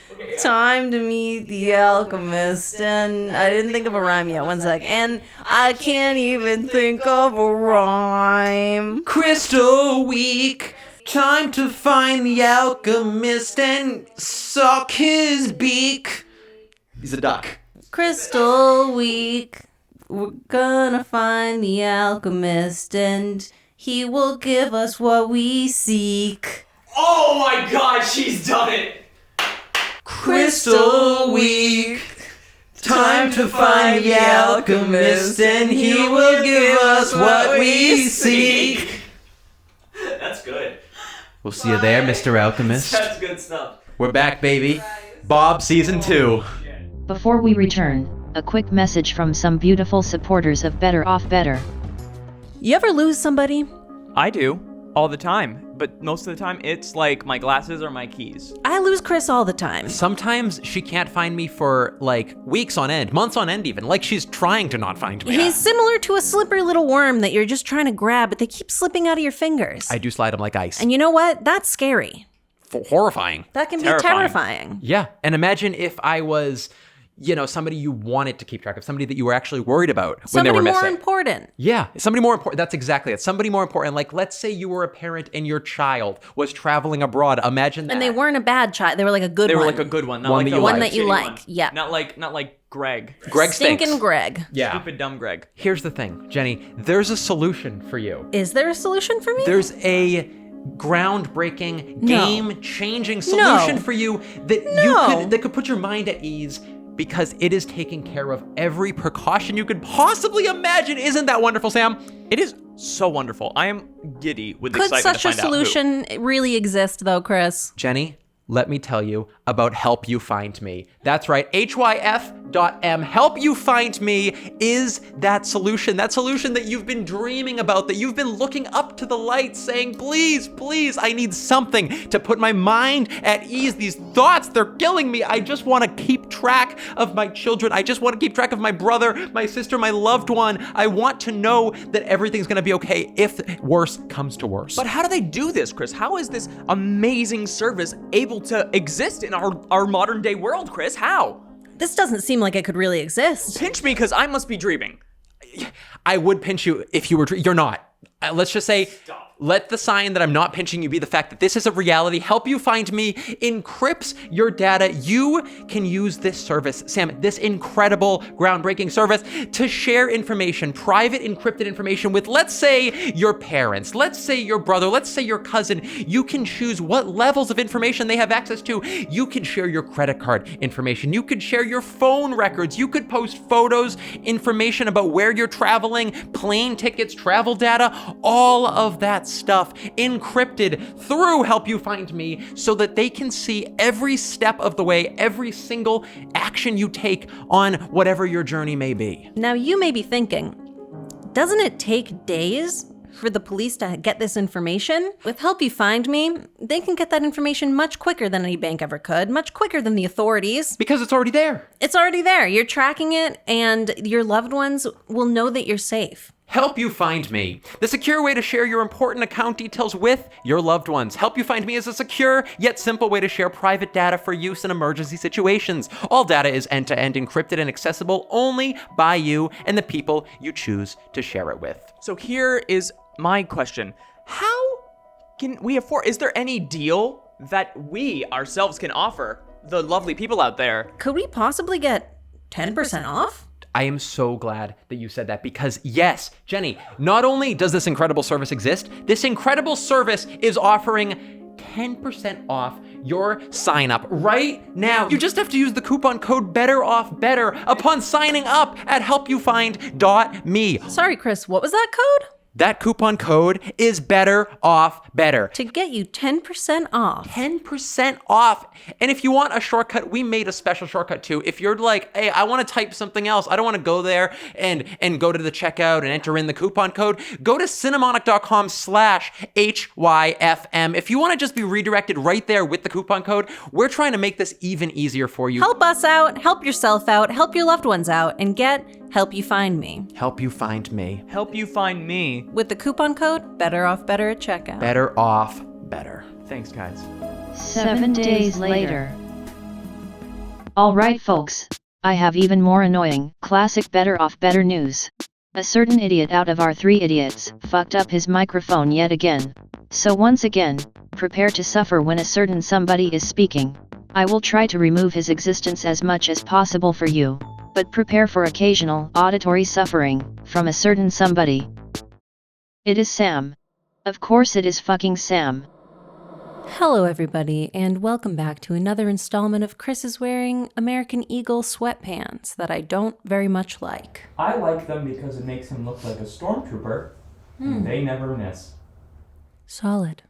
Time to meet the alchemist, and I didn't think of a rhyme yet. 1 sec. And I can't even think of a rhyme. Crystal week. Time to find the alchemist and suck his beak. He's a duck. Crystal week. We're gonna find the alchemist, and he will give us what we seek. Oh my god, she's done it! Crystal week. Time to find the alchemist and he will give us what we seek. That's good. We'll see you there, Mr. Alchemist. That's good stuff. We're back, baby. Bob Season 2. Before we return, a quick message from some beautiful supporters of Better Off Better. You ever lose somebody? I do. All the time. But most of the time, it's like my glasses or my keys. I lose Chris all the time. Sometimes she can't find me for, like, weeks on end, months on end even. Like she's trying to not find me. He's similar to a slippery little worm that you're just trying to grab, but they keep slipping out of your fingers. I do slide them like ice. And you know what? That's scary. Horrifying. That can be Terrifying. terrifying. Yeah. And imagine if I was, somebody you wanted to keep track of, somebody that you were actually worried about when they were missing. Somebody more important. Yeah, somebody more important. That's exactly it. Somebody more important. Like, let's say you were a parent and your child was traveling abroad. Imagine that. And they weren't a bad child. They were like a good one. They were like a good one. Not One like that the you one like. that you shitty like. one. Yeah. Not like Greg. Greg stinks. Stinkin' Greg. Yeah. Stupid dumb Greg. Here's the thing, Jenny. There's a solution for you. Is there a solution for me? There's a groundbreaking, No. game-changing solution No. for you that could put your mind at ease. Because it is taking care of every precaution you could possibly imagine. Isn't that wonderful, Sam? It is so wonderful. I am giddy with Could excitement such to a find out who. solution really exist, though, Chris? Jenny, let me tell you about Help You Find Me. That's right, HYF.M. Help You Find Me is that solution that you've been dreaming about, that you've been looking up to the light saying, please, please, I need something to put my mind at ease. These thoughts, they're killing me. I just want to keep track of my children. I just want to keep track of my brother, my sister, my loved one. I want to know that everything's going to be okay if worse comes to worse. But how do they do this, Chris? How is this amazing service able to exist in our modern day world, Chris? How? This doesn't seem like it could really exist. Pinch me because I must be dreaming. I would pinch you if you were. You're not. Let's just say, let the sign that I'm not pinching you be the fact that this is a reality. Help You Find Me encrypts your data. You can use this service, Sam, this incredible, groundbreaking service to share information, private encrypted information with, let's say, your parents, let's say your brother, let's say your cousin. You can choose what levels of information they have access to. You can share your credit card information. You could share your phone records. You could post photos, information about where you're traveling, plane tickets, travel data, all of that stuff encrypted through Help You Find Me so that they can see every step of the way, every single action you take on whatever your journey may be. Now, you may be thinking, doesn't it take days for the police to get this information? With Help You Find Me, they can get that information much quicker than any bank ever could, much quicker than the authorities. Because it's already there. It's already there. You're tracking it, and your loved ones will know that you're safe. Help You Find Me, the secure way to share your important account details with your loved ones. Help You Find Me is a secure yet simple way to share private data for use in emergency situations. All data is end-to-end encrypted and accessible only by you and the people you choose to share it with. So here is my question. How can we afford, is there any deal that we ourselves can offer the lovely people out there? Could we possibly get 10% off? I am so glad that you said that because yes, Jenny, not only does this incredible service exist, this incredible service is offering 10% off your sign up right now. You just have to use the coupon code BETTEROFFBETTER upon signing up at helpyoufind.me. Sorry, Chris, what was that code? That coupon code is Better Off Better. To get you 10% off. 10% off. And if you want a shortcut, we made a special shortcut too. If you're like, hey, I want to type something else, I don't want to go there and go to the checkout and enter in the coupon code, go to cinemonic.com/HYFM. If you want to just be redirected right there with the coupon code, we're trying to make this even easier for you. Help us out, help yourself out, help your loved ones out, and get Help You Find Me. Help you find me. Help you find me. With the coupon code Better Off Better at checkout. Better Off Better. Thanks, guys. 7 days later. Alright folks, I have even more annoying, classic Better Off Better news. A certain idiot out of our 3 idiots fucked up his microphone yet again. So once again, prepare to suffer when a certain somebody is speaking. I will try to remove his existence as much as possible for you, but prepare for occasional auditory suffering from a certain somebody. It is Sam. Of course it is fucking Sam. Hello everybody, and welcome back to another installment of Chris is wearing American Eagle sweatpants that I don't very much like. I like them because it makes him look like a stormtrooper, and they never miss. Solid.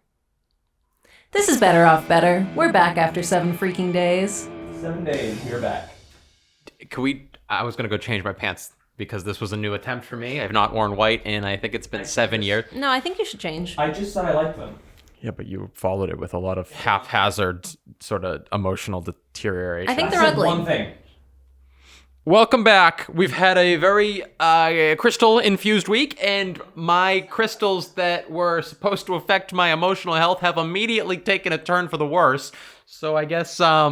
This is Better Off Better. We're back after 7 freaking days. 7 days, we're back. I was going to go change my pants because this was a new attempt for me. I've not worn white in I think it's been 7 years. No, I think you should change. I just said I like them. Yeah, but you followed it with a lot of haphazard sort of emotional deterioration. I think they're I said ugly. one thing. Welcome back. We've had a very crystal-infused week, and my crystals that were supposed to affect my emotional health have immediately taken a turn for the worse. So I guess, I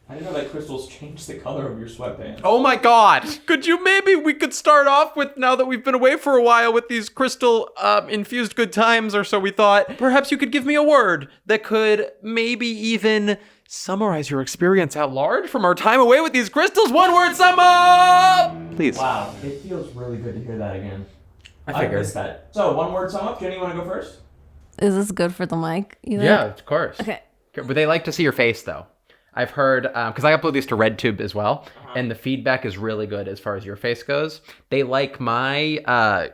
didn't know that crystals change the color of your sweatpants. Oh my god! We could start off with, now that we've been away for a while, with these crystal infused good times, or so we thought. Perhaps you could give me a word that could maybe even summarize your experience at large from our time away with these crystals. One word sum up! Please. Wow, it feels really good to hear that again. I figured. missed that. So, one word sum up. Jenny, you want to go first? Is this good for the mic? You think? Yeah, of course. Okay. But they like to see your face, though. I've heard, because I upload these to RedTube as well, and the feedback is really good as far as your face goes. They like my,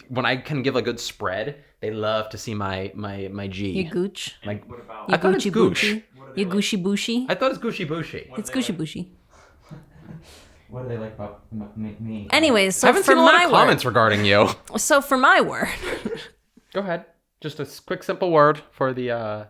when I can give a good spread, they love to see my G. You gooch. My, What about... I thought it's goosh. You gooshy booshy. I thought it's gooshy booshy. It's gooshy booshy. What do they like about me? Anyways, I so haven't for seen a lot my of comments word. regarding you. So for my word. Go ahead. Just a quick, simple word for the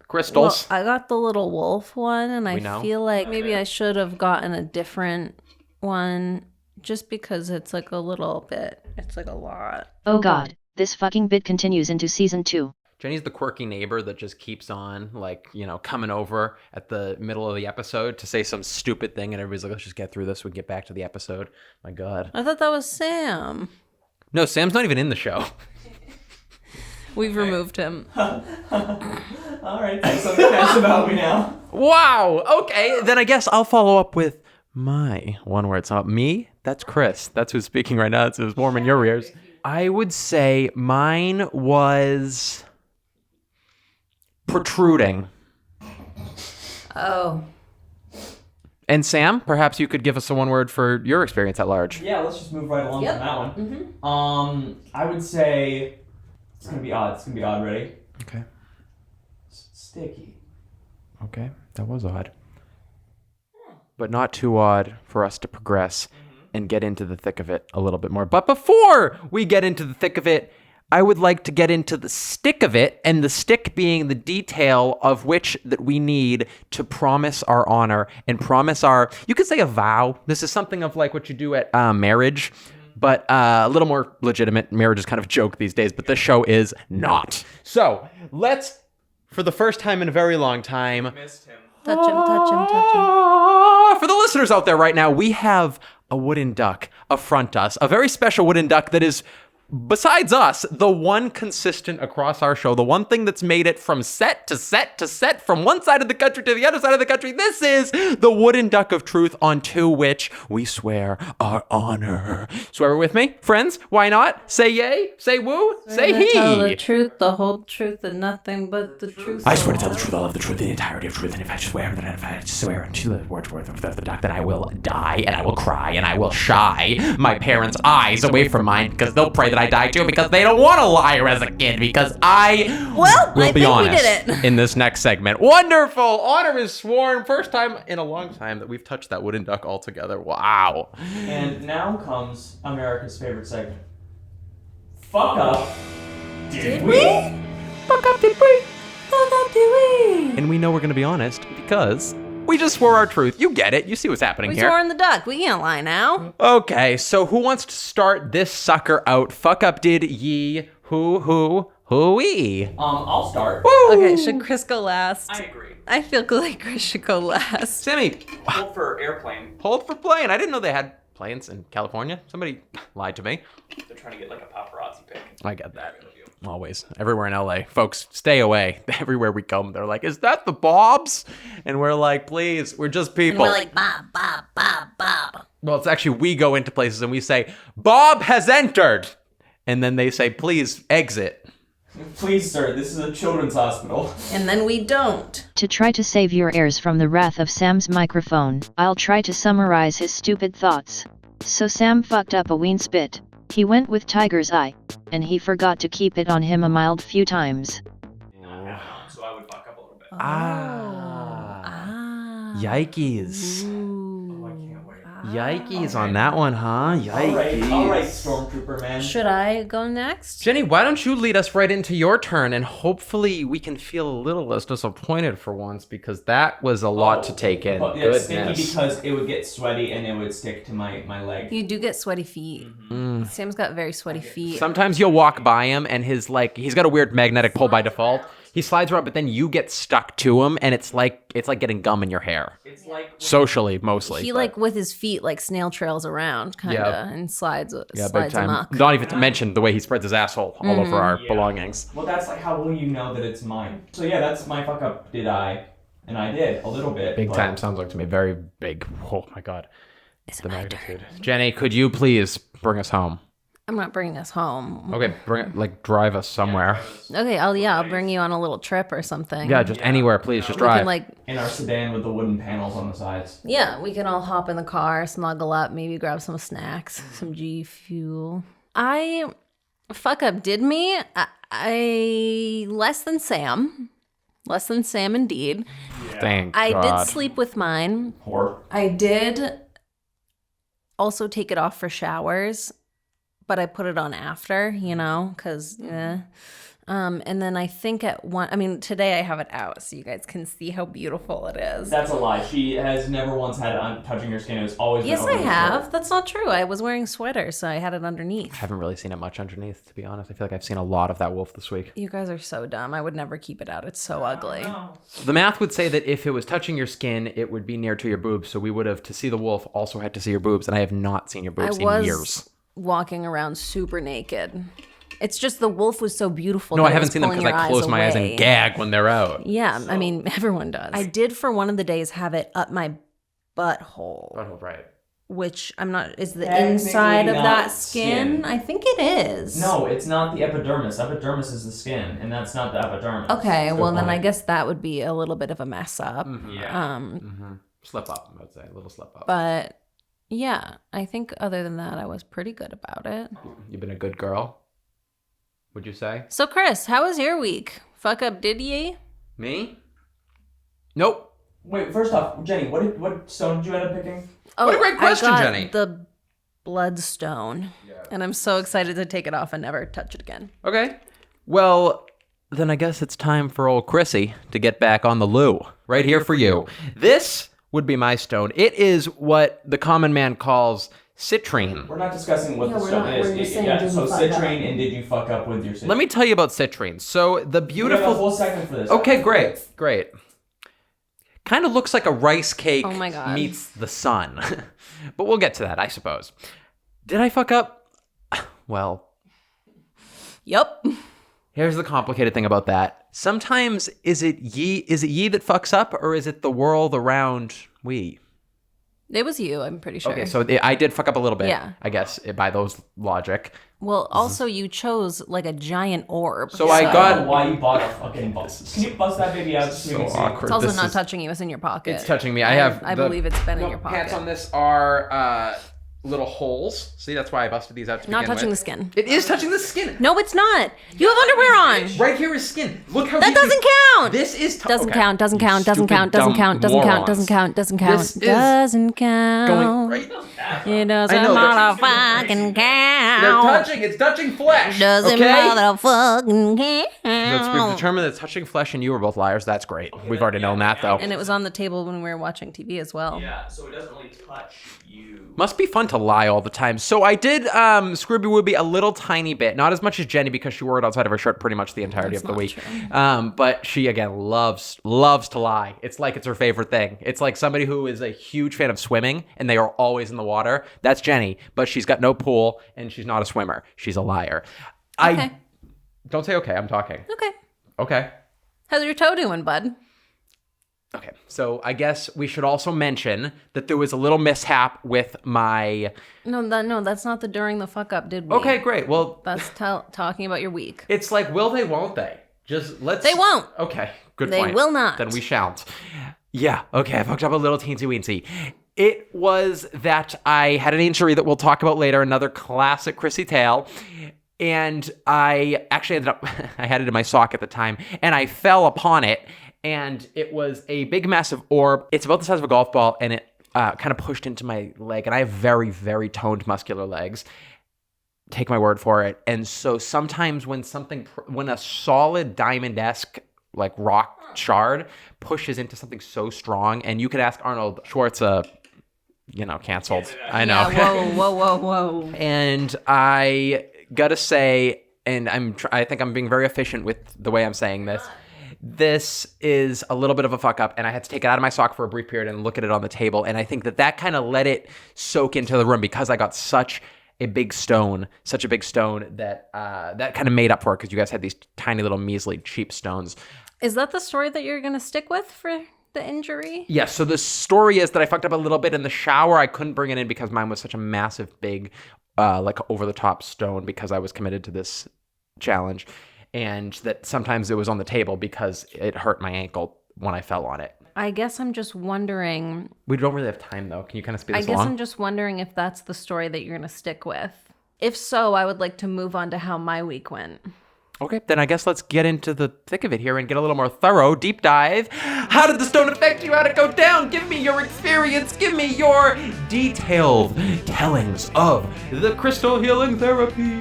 crystals. Well, I got the little wolf one, and We I know. feel like maybe I should have gotten a different one just because it's like a little bit. It's like a lot. Oh god, this fucking bit continues into season 2. Jenny's the quirky neighbor that just keeps on, like, coming over at the middle of the episode to say some stupid thing, and everybody's like, let's just get through this. We can get back to the episode. My God. I thought that was Sam. No, Sam's not even in the show. We've removed him. All right, thanks something nice about me now. Wow. Okay, then I guess I'll follow up with my one word. It's not me. That's Chris. That's who's speaking right now. It's warm in your ears. I would say mine was protruding. Oh. And Sam, perhaps you could give us a one word for your experience at large. Yeah, let's just move right along Yep. on that one. I would say it's gonna be odd. It's gonna be odd. Ready? Okay. Sticky. Okay, that was odd. But not too odd for us to progress and get into the thick of it a little bit more. But before we get into the thick of it, I would like to get into the stick of it, and the stick being the detail of which that we need to promise our honor and promise our, you could say a vow. This is something of like what you do at marriage, but a little more legitimate. Marriage is kind of a joke these days, but this show is not. So let's, for the first time in a very long time, Missed him. Touch him, touch him, touch him. for the listeners out there right now, we have a wooden duck affront us, a very special wooden duck that is besides us, the one consistent across our show, the one thing that's made it from set to set to set, from one side of the country to the other side of the country, this is the wooden duck of truth, onto which we swear our honor. Swear it with me, friends. Why not? Say yay, say woo, say he. Tell the truth, the whole truth, and nothing but the truth. I swear to tell the truth, all of the truth, the entirety of truth, and if I swear unto the words worth of the duck, then I will die, and I will cry, and I will shy my parents' eyes away from mine, because they'll pray that I die too, because they don't want a liar as a kid, because I will be honest we did it. in this next segment. Wonderful! Honor is sworn. First time in a long time that we've touched that wooden duck altogether. Wow. And now comes America's favorite segment. Fuck up. Did we? Fuck up, did we? Fuck up, did we? And we know we're going to be honest because we just swore our truth. You get it. You see what's happening We here. swore in the duck. We can't lie now. Okay, so who wants to start this sucker out? Fuck up, did ye? Who-we? I'll start. Woo! Okay, should Chris go last? I agree. I feel like Chris should go last. Sammy, Hold for airplane. hold for plane. I didn't know they had planes in California. Somebody lied to me. They're trying to get like a paparazzi pic. I get that. Always. Everywhere in LA. Folks, stay away. Everywhere we come, they're like, is that the Bobs? And we're like, please, we're just people. And we're like, Bob, Bob, Bob, Bob. Well, it's actually, we go into places and we say, Bob has entered. And then they say, please exit. Please, sir, this is a children's hospital. And then we don't. To try to save your ears from the wrath of Sam's microphone, I'll try to summarize his stupid thoughts. So Sam fucked up a weens bit. He went with Tiger's eye, and he forgot to keep it on him a mild few times. So I would fuck up a little bit. Yikes. Oh, I can't wait. Yikes on that one, huh? Yikes. All right, Stormtrooper man. Should I go next? Jenny, why don't you lead us right into your turn, and hopefully we can feel a little less disappointed for once, because that was a lot to take in. But it's sticky because it would get sweaty and it would stick to my leg. You do get sweaty feet. Sam's got very sweaty feet. Sometimes you'll walk by him and he's got a weird magnetic pull by default. He slides around, but then you get stuck to him, and it's like getting gum in your hair. It's like Socially, mostly. He like with his feet like snail trails around, kind of, Yeah. and slides big slides time. amok. Not even to mention the way he spreads his asshole all over our belongings. Well, that's like, how will you know that it's mine? So yeah, that's my fuck up. Did I? And I did a little bit. Big but- time sounds like to me. Very big. Oh my god. Is it The my magnitude. Jenny, could you please bring us home? I'm not bringing us home. Okay, drive us somewhere. Okay, I'll bring you on a little trip or something. Yeah, just anywhere, please. Just We drive. can like, In our sedan with the wooden panels on the sides. yeah, we can all hop in the car, snuggle up, maybe grab some snacks, some G Fuel. I fuck up did me. I less than Sam indeed. Thank I God. did sleep with mine. Whore. I did also take it off for showers, but I put it on after, because, and then I think today I have it out so you guys can see how beautiful it is. That's a lie. She has never once had it on touching her skin. It was always been Yes, over I the have. shirt. That's not true. I was wearing a sweater, so I had it underneath. I haven't really seen it much underneath, to be honest. I feel like I've seen a lot of that wolf this week. You guys are so dumb. I would never keep it out. It's so ugly. The math would say that if it was touching your skin, it would be near to your boobs. So we would have, to see the wolf, also had to see your boobs. And I have not seen your boobs in years. Walking around super naked. It's just the wolf was so beautiful. No, that I it haven't was seen them pulling because I your close my eyes away. and gag when they're out. Yeah, I mean, everyone does. I did for one of the days have it up my butthole, Oh, right. which I'm not, is the Technically inside of not that skin? skin. I think it is. No, it's not the epidermis. Epidermis is the skin, and that's not the epidermis. Okay, Good well then I point. guess that would be a little bit of a mess up. Yeah. Slip up, I would say. A little slip up. But yeah, I think other than that, I was pretty good about it. You've been a good girl, would you say? So Chris, how was your week? Fuck up did ye? Me? Nope. Wait, first off, Jenny, what stone did you end up picking? Oh, What a great question, I got Jenny. The Bloodstone. And I'm so excited to take it off and never touch it again. Okay. Well, then I guess it's time for old Chrissy to get back on the loo. Right here for you. This would be my stone. It is what the common man calls citrine. We're not discussing what Yeah, the we're stone not. is. We're just saying, Yeah, did so you fuck citrine, and did you fuck up with your citrine? Let me tell you about citrine. So the We have a whole beautiful... segment for this. Okay, great. Kind of looks like a rice cake Oh my God. meets the sun. But we'll get to that, I suppose. Did I fuck up? Well, Yup. Here's the complicated thing about that. Sometimes is it ye that fucks up, or is it the world around we? It was you, I'm pretty sure. Okay, so I did fuck up a little bit, Yeah. I guess, by those logic. Well, also you chose like a giant orb. So I got... Why you bought a fucking bus? Can you bust that baby out so we can see? awkward. It's also This not is- touching you. It's in your pocket. It's touching me. I believe it's been in your pocket. Pants on this are little holes. See, that's why I busted these out to Not begin touching the with. skin. It is touching the skin. No, it's not. You have underwear on. Right here is skin. Look how That deep doesn't count. This is... Doesn't count, doesn't count, doesn't count, doesn't count, doesn't count, doesn't count, doesn't count, This is doesn't count. Going right... It doesn't I know, matter fucking They're count. touching. It's touching flesh. Doesn't okay? matter fucking count. We've determined that it's touching flesh, and you were both liars. That's great. We've already known that, though. And it was on the table when we were watching TV as well. Yeah, so it doesn't really touch you. Must be fun to lie all the time. So I did Scrooby Wooby a little tiny bit, not as much as Jenny because she wore it outside of her shirt pretty much the entirety That's of the not week. true. But she again loves to lie. It's like it's her favorite thing. It's like somebody who is a huge fan of swimming and they are always in the water. That's Jenny, but she's got no pool and she's not a swimmer. She's a liar. Okay. Don't say okay. I'm talking. Okay. Okay. How's your toe doing, bud? Okay, so I guess we should also mention that there was a little mishap with my... No, that's not the during the fuck up, did we? Okay, great. Well, That's talking about your week. it's like, will they, won't they? Just let's... They won't. Okay, good They point. will not. Then we shan't. Yeah, okay, I fucked up a little teensy weensy. It was that I had an injury that we'll talk about later, another classic Chrissy tale. And I actually ended up... I had it in my sock at the time, and I fell upon it. And it was a big, massive orb. It's about the size of a golf ball, and it kind of pushed into my leg. And I have very, very toned, muscular legs. Take my word for it. And so sometimes when a solid diamond-esque, like rock shard pushes into something so strong, and you could ask Arnold Schwartz, canceled. I know. Yeah, whoa. And I gotta say, and I think I'm being very efficient with the way I'm saying this. This is a little bit of a fuck up, and I had to take it out of my sock for a brief period and look at it on the table. And I think that kind of let it soak into the room because I got such a big stone that that kind of made up for it because you guys had these tiny little measly cheap stones. Is that the story that you're going to stick with for the injury? Yes, so the story is that I fucked up a little bit in the shower. I couldn't bring it in because mine was such a massive, big, over-the-top stone because I was committed to this challenge. And that sometimes it was on the table because it hurt my ankle when I fell on it. I guess I'm just wondering... We don't really have time, though. Can you kind of speed this I guess along? I'm just wondering if that's the story that you're going to stick with. If so, I would like to move on to how my week went. Okay, then I guess let's get into the thick of it here and get a little more thorough, deep dive. How did the stone affect you? How did it go down? Give me your experience. Give me your detailed tellings of the crystal healing therapy.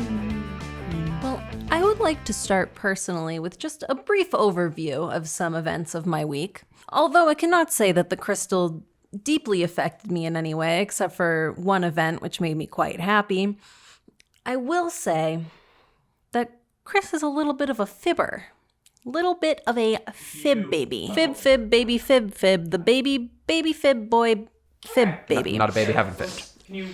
Well, I would like to start personally with just a brief overview of some events of my week. Although I cannot say that the crystal deeply affected me in any way, except for one event which made me quite happy, I will say that Chris is a little bit of a fibber. Little bit of a fib baby. Fib, baby, fib, the baby fib boy, fib baby. Not a baby, haven't fibbed. Can you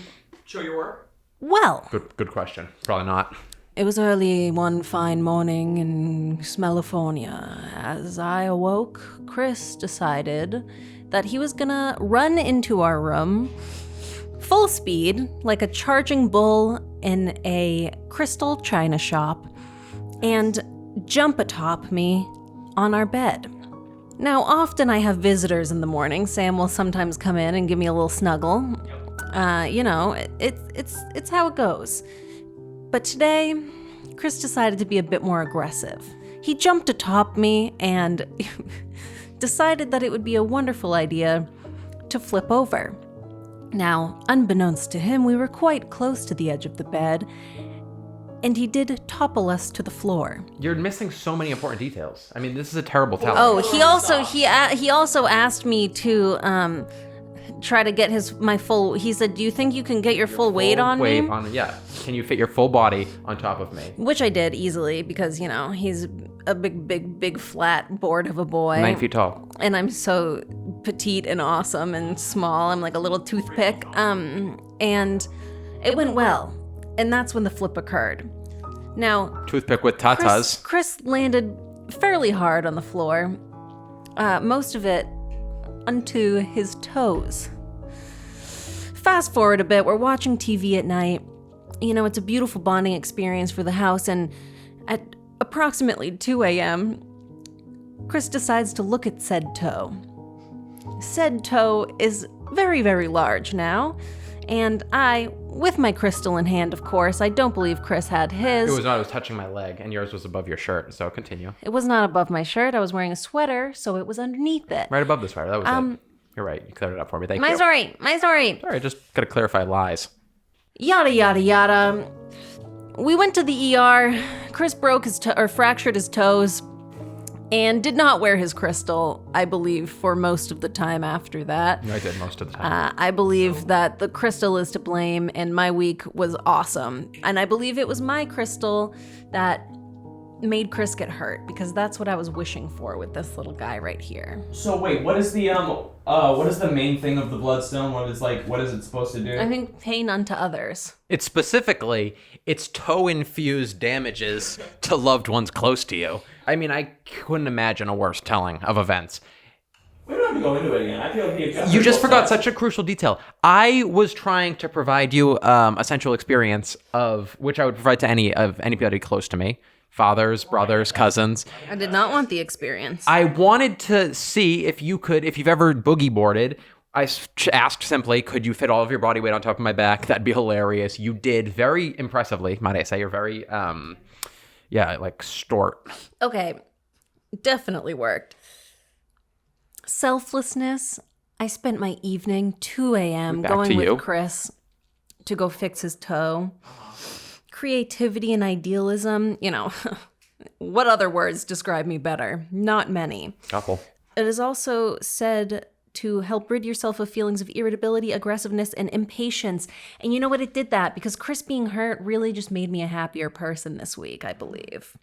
show your work? Well, Good question. Probably not. it was early one fine morning in Smellifornia. As I awoke, Chris decided that he was gonna run into our room full speed, like a charging bull in a crystal china shop, and jump atop me on our bed. Now, often I have visitors in the morning. Sam will sometimes come in and give me a little snuggle. It's how it goes. But today, Chris decided to be a bit more aggressive. He jumped atop me and decided that it would be a wonderful idea to flip over. Now, unbeknownst to him, we were quite close to the edge of the bed, and he did topple us to the floor. You're missing so many important details. I mean, this is a terrible telling. Oh, he also asked me to try to get my full. He said, "Do you think you can get your full weight on me?" Yeah. Can you fit your full body on top of me? Which I did easily because he's a big flat board of a boy. 9 feet tall. And I'm so petite and awesome and small. I'm like a little toothpick. And it went well. And that's when the flip occurred. Now, Toothpick with tatas. Chris landed fairly hard on the floor, most of it onto his toes. Fast forward a bit, we're watching TV at night. You know, it's a beautiful bonding experience for the house, and at approximately 2 a.m., Chris decides to look at said toe. Said toe is very, very large now, and I, with my crystal in hand, of course, I don't believe Chris had his. It was not, it was touching my leg, and yours was above your shirt, so continue. It was not above my shirt. I was wearing a sweater, so it was underneath it. Right above the sweater, that was it. You're right, you cleared it up for me, thank you. My story. Sorry, just gotta clarify lies. Yada, yada, yada. We went to the ER. Chris broke fractured his toes and did not wear his crystal, I believe, for most of the time after that. I did most of the time. I believe that the crystal is to blame, and my week was awesome. And I believe it was my crystal that made Chris get hurt, because that's what I was wishing for with this little guy right here. So wait, what is the main thing of the Bloodstone? What is it supposed to do? I think pain unto others. It's toe-infused damages to loved ones close to you. I mean, I couldn't imagine a worse telling of events. We don't have to go into it again. I feel like You just forgot such a crucial detail. I was trying to provide you a sensual experience of which I would provide to anybody close to me. Fathers, brothers, cousins. I did not want the experience. I wanted to see if you've ever boogie boarded. I asked simply, could you fit all of your body weight on top of my back? That'd be hilarious. You did very impressively, might I say. You're very, like Stort. Okay, definitely worked. Selflessness. I spent my evening, 2 a.m., going with Chris to go fix his toe. Creativity and idealism, what other words describe me better? Not many. Couple. It is also said to help rid yourself of feelings of irritability, aggressiveness, and impatience. And you know what? It did that because Chris being hurt really just made me a happier person this week, I believe.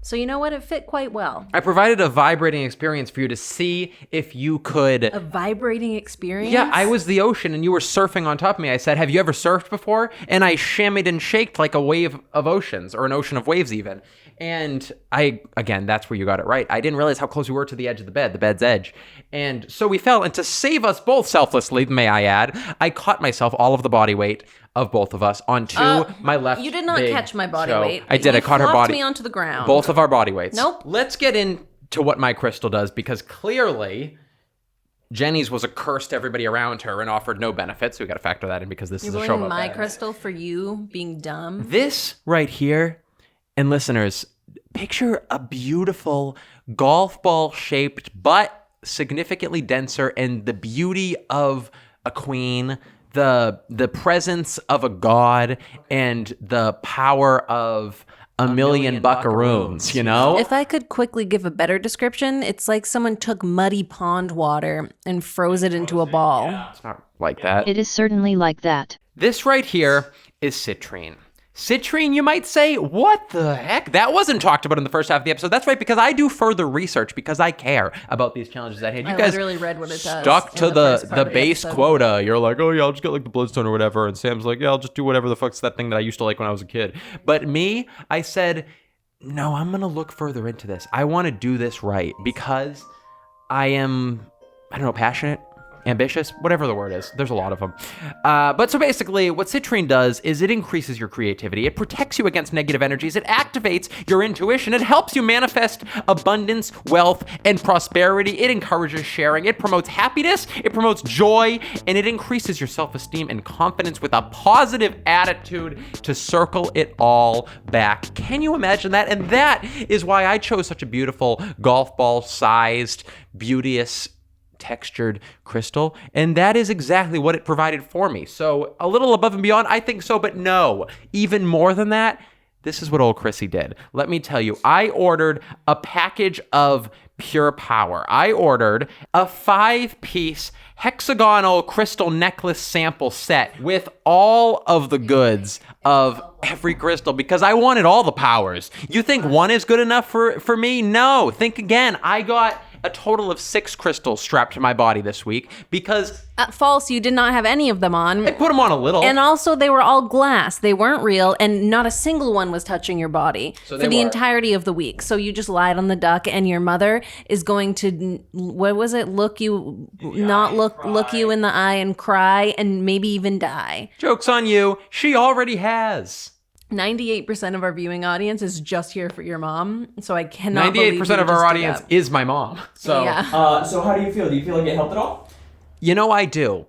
So you know what? It fit quite well. I provided a vibrating experience for you to see if you could... A vibrating experience? Yeah, I was the ocean and you were surfing on top of me. I said, have you ever surfed before? And I shammied and shaked like a wave of oceans, or an ocean of waves even. And again, that's where you got it right. I didn't realize how close we were to the edge of the bed's edge. And so we fell, and to save us both selflessly, may I add, I caught myself all of the body weight of both of us onto my left. You did not catch my body weight. I did. I caught her body. Me onto the ground. Both of our body weights. Nope. Let's get into what my crystal does, because clearly Jenny's was a curse to everybody around her and offered no benefits. So we got to factor that in, because this is a show about my that. crystal for you being dumb. This right here, and listeners, picture a beautiful golf ball shaped but significantly denser, and the beauty of a queen, the presence of a god, and the power of a million buckaroons, you know? If I could quickly give a better description, it's like someone took muddy pond water and froze it into a ball. It's not like that. It is certainly like that. This right here is Citrine. Citrine, you might say, what the heck? That wasn't talked about in the first half of the episode. That's right, because I do further research, because I care about these challenges at hand. You guys literally read what it does stuck to the base episode. quota. You're like, oh yeah, I'll just get like the Bloodstone or whatever. And Sam's like, yeah, I'll just do whatever the fuck's that thing that I used to like when I was a kid. But me, I said, no, I'm going to look further into this. I want to do this right, because I am, passionate, ambitious, whatever the word is. There's a lot of them. But so basically, what Citrine does is it increases your creativity. It protects you against negative energies. It activates your intuition. It helps you manifest abundance, wealth, and prosperity. It encourages sharing. It promotes happiness. It promotes joy. And it increases your self-esteem and confidence with a positive attitude to circle it all back. Can you imagine that? And that is why I chose such a beautiful golf ball-sized, beauteous, textured crystal, and that is exactly what it provided for me. So a little above and beyond, I think so, but no, even more than that, this is what old Chrissy did. Let me tell you, I ordered a package of pure power. I ordered a 5-piece hexagonal crystal necklace sample set with all of the goods of every crystal, because I wanted all the powers. You think one is good enough for me? No, think again. I got a total of 6 crystals strapped to my body this week because... False, you did not have any of them on. I put them on a little. And also, they were all glass. They weren't real, and not a single one was touching your body for the entirety of the week. So you just lied on the duck, and your mother is going to, what was it, look you in the eye and cry and maybe even die. Joke's on you. She already has. 98% of our viewing audience is just here for your mom, so I cannot 98% of our audience is my mom. So, yeah. So how do you feel? Do you feel like it helped at all? You know, I do.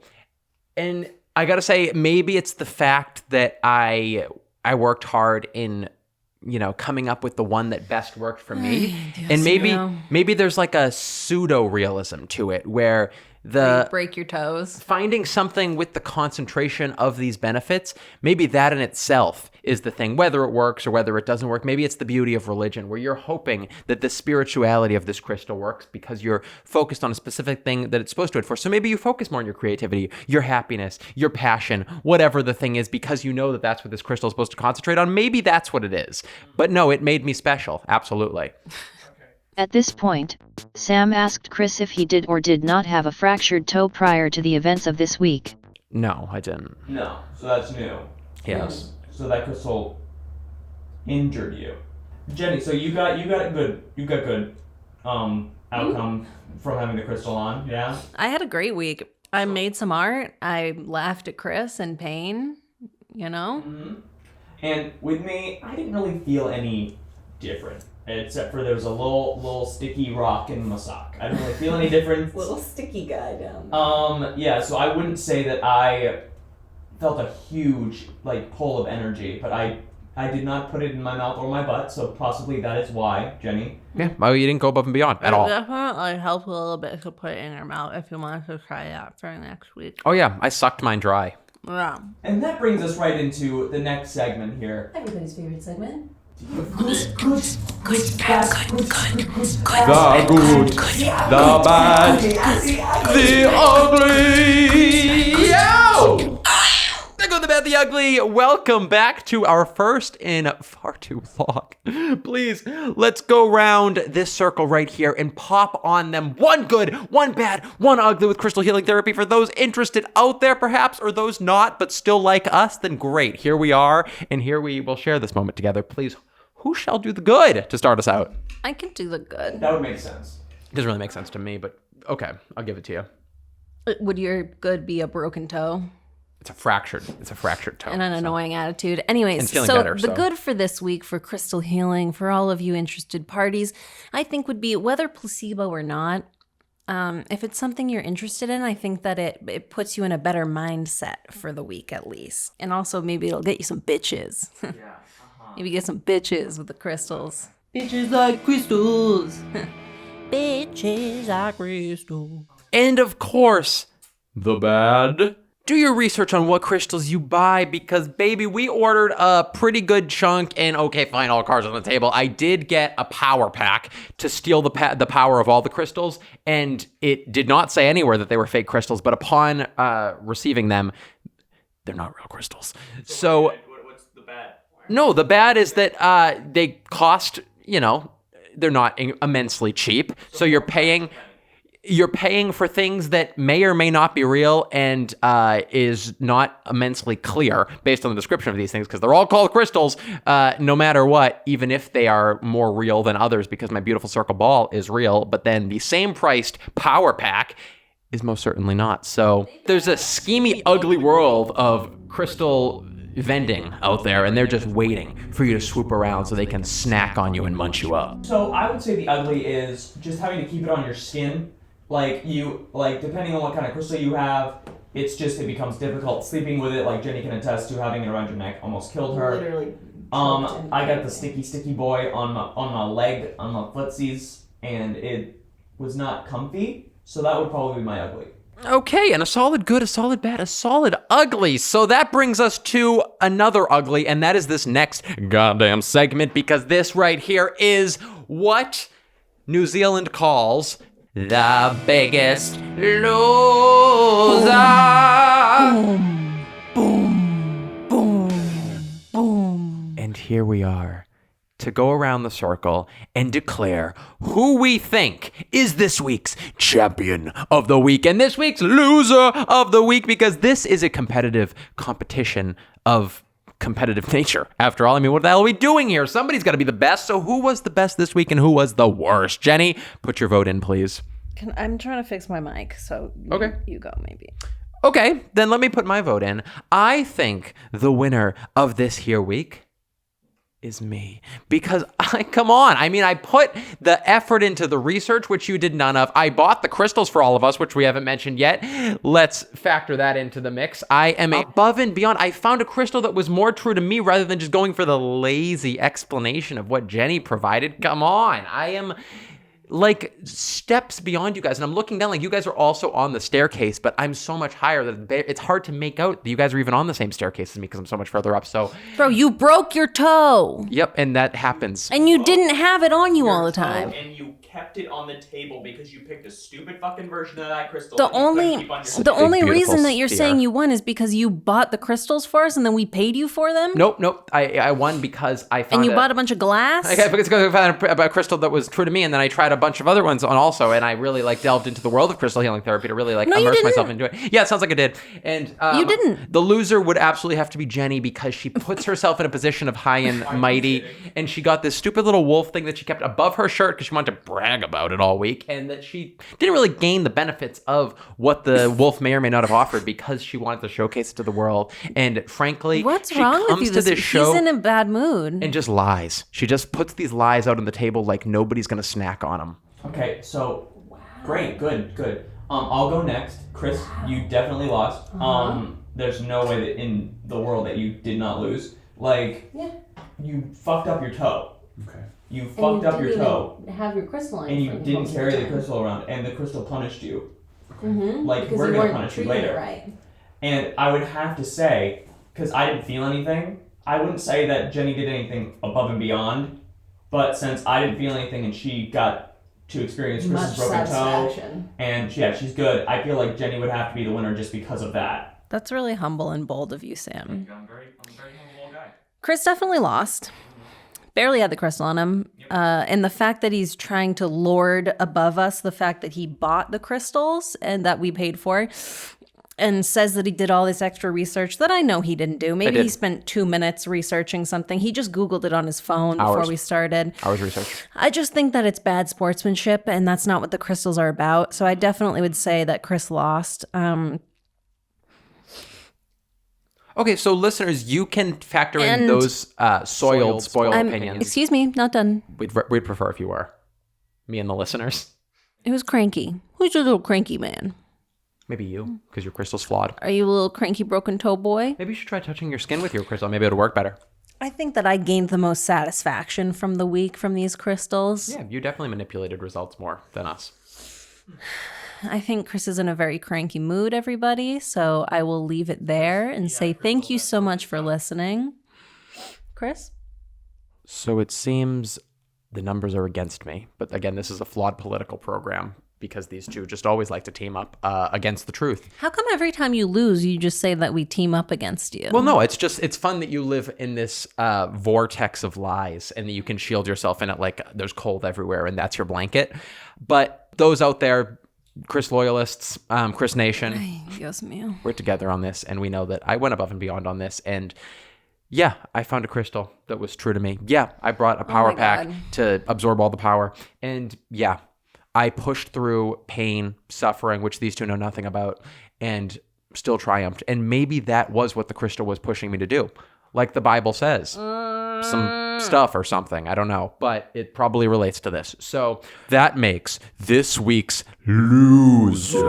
And I gotta say, maybe it's the fact that I worked hard in, coming up with the one that best worked for me. And maybe there's like a pseudo-realism to it where you break your toes. Finding something with the concentration of these benefits, maybe that in itself is the thing, whether it works or whether it doesn't work. Maybe it's the beauty of religion where you're hoping that the spirituality of this crystal works because you're focused on a specific thing that it's supposed to enforce. So maybe you focus more on your creativity, your happiness, your passion, whatever the thing is, because you know that that's what this crystal is supposed to concentrate on. Maybe that's what it is. But no, it made me special. Absolutely. At this point, Sam asked Chris if he did or did not have a fractured toe prior to the events of this week. No, I didn't. No, so that's new. Yes. So that crystal injured you. Jenny, so you got good outcome from having the crystal on, yeah? I had a great week. I made some art. I laughed at Chris in pain, Mm-hmm. And with me, I didn't really feel any different. Except for there was a little sticky rock in my sock. I didn't really feel any difference. Little sticky guy down there. Yeah, so I wouldn't say that I felt a huge pull of energy, but I did not put it in my mouth or my butt, so possibly that is why, Jenny. Yeah, well, you didn't go above and beyond at all. It definitely helped a little bit to put it in your mouth if you wanted to try that for next week. Oh yeah, I sucked mine dry. Yeah. And that brings us right into the next segment here. Everybody's favorite segment. The good, the bad, the ugly. Yo! The good, the bad, the ugly. Welcome back to our first in far too long. Please, let's go round this circle right here and pop on them. One good, one bad, one ugly with crystal healing therapy. For those interested out there, perhaps, or those not, but still like us, then great. Here we are, and here we will share this moment together. Please, who shall do the good to start us out? I can do the good. That would make sense. It doesn't really make sense to me, but okay, I'll give it to you. Would your good be a broken toe? It's a fractured toe. And an annoying attitude. Anyways, and feeling so better, the good for this week for crystal healing, for all of you interested parties, I think would be whether placebo or not. If it's something you're interested in, I think that it puts you in a better mindset for the week at least. And also maybe it'll get you some bitches. Yeah. Maybe get some bitches with the crystals. Bitches like crystals. Bitches like crystals. And of course, the bad. Do your research on what crystals you buy because, baby, we ordered a pretty good chunk and, okay, fine, all cards on the table. I did get a power pack to steal the power of all the crystals, and it did not say anywhere that they were fake crystals, but upon receiving them, they're not real crystals. So what's the bad? No, the bad is that they cost, they're not immensely cheap. So you're paying for things that may or may not be real and is not immensely clear based on the description of these things because they're all called crystals no matter what, even if they are more real than others because my beautiful circle ball is real, but then the same priced power pack is most certainly not. So there's a schemy, ugly world of crystal vending out there, and they're just waiting for you to swoop around so they can snack on you and munch you up. So I would say the ugly is just having to keep it on your skin. Depending on what kind of crystal you have, it becomes difficult. Sleeping with it, like Jenny can attest to, having it around your neck almost killed her. Literally. I got the sticky boy on my leg, on my footsies, and it was not comfy. So that would probably be my ugly. Okay, and a solid good, a solid bad, a solid ugly. So that brings us to another ugly, and that is this next goddamn segment, because this right here is what New Zealand calls the biggest loser. Boom, boom, boom, boom. And here we are, to go around the circle and declare who we think is this week's champion of the week and this week's loser of the week, because this is a competitive competition of competitive nature. After all, I mean, what the hell are we doing here? Somebody's got to be the best. So who was the best this week and who was the worst? Jenny, put your vote in, please. I'm trying to fix my mic, so you go maybe. Okay, then let me put my vote in. I think the winner of this here week is me, because come on. I mean, I put the effort into the research, which you did none of. I bought the crystals for all of us, which we haven't mentioned yet. Let's factor that into the mix. I am above and beyond. I found a crystal that was more true to me rather than just going for the lazy explanation of what Jenny provided. Come on. I am like steps beyond you guys, and I'm looking down like you guys are also on the staircase, but I'm so much higher that it's hard to make out that you guys are even on the same staircase as me because I'm so much further up. So, bro, you broke your toe. Yep, and that happens. And you didn't have it on you all the time. And you kept it on the table because you picked a stupid fucking version of that crystal. The only reason that you're saying you won is because you bought the crystals for us and then we paid you for them? Nope. I won because I found And you bought a bunch of glass? Because I found a crystal that was true to me, and then I tried a bunch of other ones on also, and I really delved into the world of crystal healing therapy to really immerse myself into it. Yeah, it sounds like I did. And you didn't. The loser would absolutely have to be Jenny, because she puts herself in a position of high and mighty, and she got this stupid little wolf thing that she kept above her shirt because she wanted to brag about it all week, and that she didn't really gain the benefits of what the wolf may or may not have offered because she wanted to showcase it to the world. And frankly, what's wrong with you? He's in a bad mood and just lies. She just puts these lies out on the table like nobody's gonna snack on them. Okay, so great, good. I'll go next. Chris, you definitely lost. There's no way that in the world that you did not lose. You fucked up your toe. Okay. You fucked up your toe. Have your crystal on. And you didn't carry the crystal around, and the crystal punished you. Because we're gonna punish you later. Right. And I would have to say, because I didn't feel anything, I wouldn't say that Jenny did anything above and beyond, but since I didn't feel anything and she got to experience Chris's broken toe, and she's good, I feel like Jenny would have to be the winner just because of that. That's really humble and bold of you, Sam. I'm a very humble guy. Chris definitely lost. Barely had the crystal on him. And the fact that he's trying to lord above us, the fact that he bought the crystals and that we paid for, and says that he did all this extra research that I know he didn't do. Maybe he spent 2 minutes researching something. He just Googled it on his phone before we started. Hours research. I just think that it's bad sportsmanship, and that's not what the crystals are about. So I definitely would say that Chris lost. Okay, so listeners, you can factor in those spoiled opinions. Excuse me, not done. We'd prefer if you were. Me and the listeners. It was cranky. Who's your little cranky man? Maybe you, because your crystal's flawed. Are you a little cranky broken toe boy? Maybe you should try touching your skin with your crystal. Maybe it'll work better. I think that I gained the most satisfaction from the week from these crystals. Yeah, you definitely manipulated results more than us. I think Chris is in a very cranky mood, everybody. So I will leave it there and say thank you so much for listening. Chris? So it seems the numbers are against me. But again, this is a flawed political program because these two just always like to team up against the truth. How come every time you lose, you just say that we team up against you? Well, no, it's fun that you live in this vortex of lies and that you can shield yourself in it like there's cold everywhere and that's your blanket. But those out there, Chris loyalists, Chris Nation, we're together on this, and we know that I went above and beyond on this, and yeah, I found a crystal that was true to me. Yeah, I brought a power pack to absorb all the power, and yeah, I pushed through pain, suffering, which these two know nothing about, and still triumphed. And maybe that was what the crystal was pushing me to do. Like the Bible says, some stuff or something. I don't know, but it probably relates to this. So that makes this week's loser.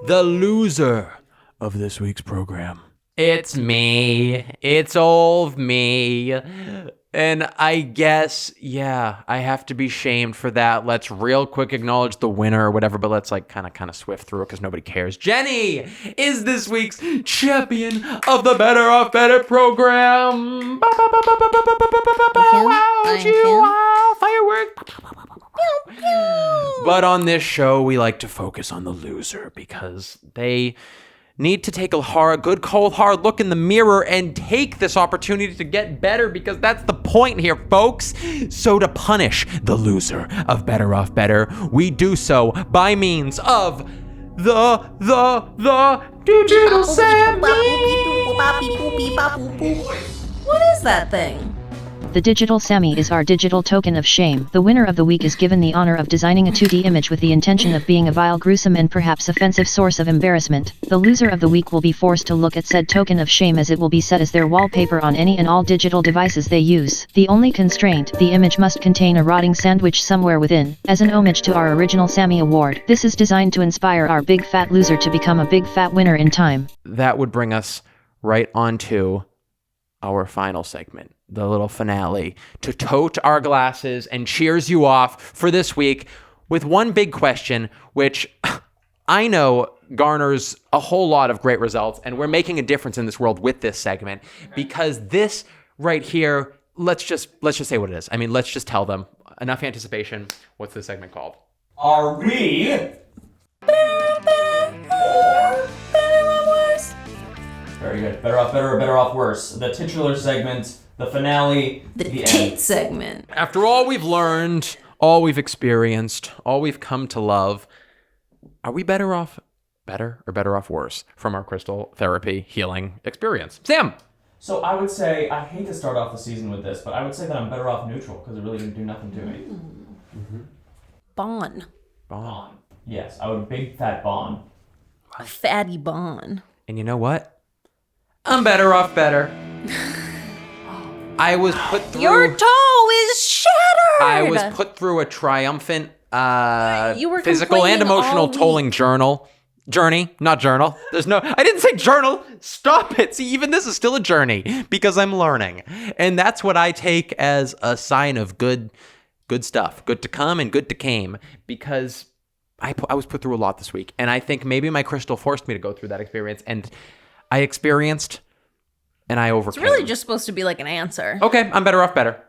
The loser of this week's program. It's me. It's old me. And I guess, yeah, I have to be shamed for that. Let's real quick acknowledge the winner or whatever, but let's like kind of swift through it because nobody cares. Jenny is this week's champion of the Better Off Better program. Wow, fireworks. But on this show, we like to focus on the loser because they need to take a good, cold, hard look in the mirror and take this opportunity to get better, because that's the point here, folks. So to punish the loser of Better Off Better, we do so by means of the Digital Sammy. What is that thing? The Digital Sammy is our digital token of shame. The winner of the week is given the honor of designing a 2D image with the intention of being a vile, gruesome, and perhaps offensive source of embarrassment. The loser of the week will be forced to look at said token of shame, as it will be set as their wallpaper on any and all digital devices they use. The only constraint: the image must contain a rotting sandwich somewhere within, as an homage to our original Sammy Award. This is designed to inspire our big fat loser to become a big fat winner in time. That would bring us right onto our final segment, the little finale, to tote our glasses and cheers you off for this week with one big question, which I know garners a whole lot of great results, and we're making a difference in this world with this segment, because this right here, let's just say what it is. I mean, let's just tell them. Enough anticipation. What's this segment called? Are we? Very good. Better off better or better off worse? The titular segment, the finale, The end. tit segment. After all we've learned, all we've experienced, all we've come to love, are we better off better or better off worse from our crystal therapy healing experience? Sam! So I would say, I hate to start off the season with this, but I would say that I'm better off neutral, because it really didn't do nothing to me. Bon. Bond. Yes, I would big fat bond. A fatty bon. And you know what? I'm better off better. I was put through... Your toe is shattered! I was put through a triumphant You were physical and complaining all emotional week. tolling journey, not journal. I didn't say journal. Stop it. See, even this is still a journey, because I'm learning. And that's what I take as a sign of good stuff, good to come and good to came, because I was put through a lot this week. And I think maybe my crystal forced me to go through that experience, and I experienced and I overcame. It's really just supposed to be like an answer. Okay, I'm better off better.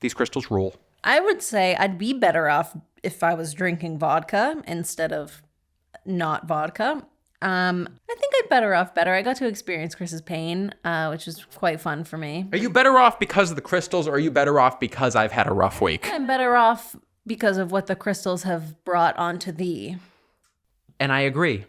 These crystals rule. I would say I'd be better off if I was drinking vodka instead of not vodka. I think I'd better off better. I got to experience Chris's pain, which was quite fun for me. Are you better off because of the crystals, or are you better off because I've had a rough week? I'm better off because of what the crystals have brought onto thee. And I agree.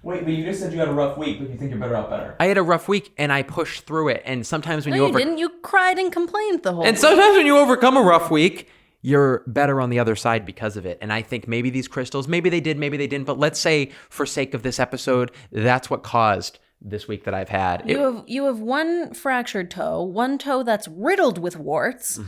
Wait, but you just said you had a rough week, but you think you're better off better. I had a rough week, and I pushed through it. And sometimes when No, you you didn't. You cried and complained the whole And week. sometimes when you overcome a rough week, you're better on the other side because of it. And I think maybe these crystals, maybe they did, maybe they didn't. But let's say, for sake of this episode, that's what caused this week that I've had. You have one fractured toe, one toe that's riddled with warts,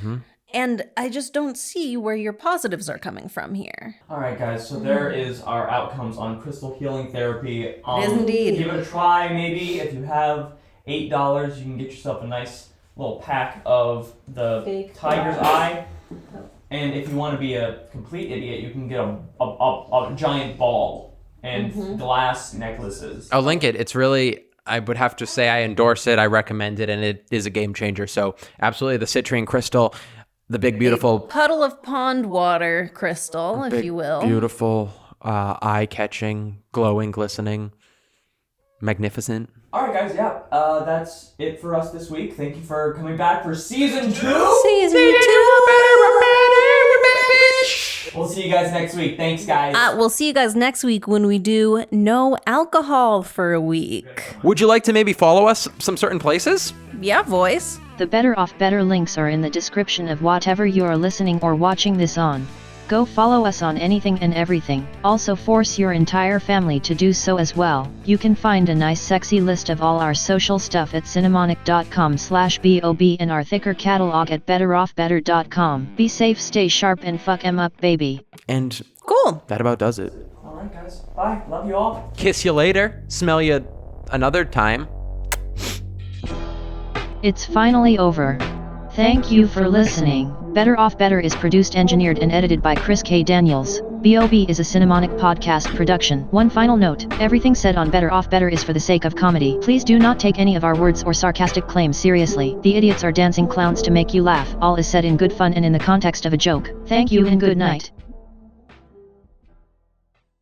and I just don't see where your positives are coming from here. All right, guys, so there is our outcomes on crystal healing therapy. It is indeed. Give it a try, maybe. If you have $8, you can get yourself a nice little pack of the Fake tiger's eye. eye. And if you want to be a complete idiot, you can get a giant ball and glass necklaces. I'll link it. It's really, I would have to say I endorse it. I recommend it, and it is a game changer. So absolutely, the citrine crystal, the big, beautiful... Puddle of pond water crystal, if you will. Beautiful, eye-catching, glowing, glistening, magnificent. All right, guys, yeah, that's it for us this week. Thank you for coming back for season 2. Season 2. We'll see you guys next week. Thanks, guys. We'll see you guys next week when we do no alcohol for a week. Would you like to maybe follow us some certain places? Yeah, voice. The Better Off Better links are in the description of whatever you are listening or watching this on. Go follow us on anything and everything. Also force your entire family to do so as well. You can find a nice sexy list of all our social stuff at cinemonic.com/bob and our thicker catalog at betteroffbetter.com. Be safe, stay sharp, and fuck 'em up, baby. And Cool. that about does it. All right, guys. Bye. Love you all. Kiss you later. Smell you another time. It's finally over. Thank you for listening. Better Off Better is produced, engineered, and edited by Chris K. Daniels. B.O.B. is a Cinemonic podcast production. One final note, everything said on Better Off Better is for the sake of comedy. Please do not take any of our words or sarcastic claims seriously. The idiots are dancing clowns to make you laugh. All is said in good fun and in the context of a joke. Thank you and good night.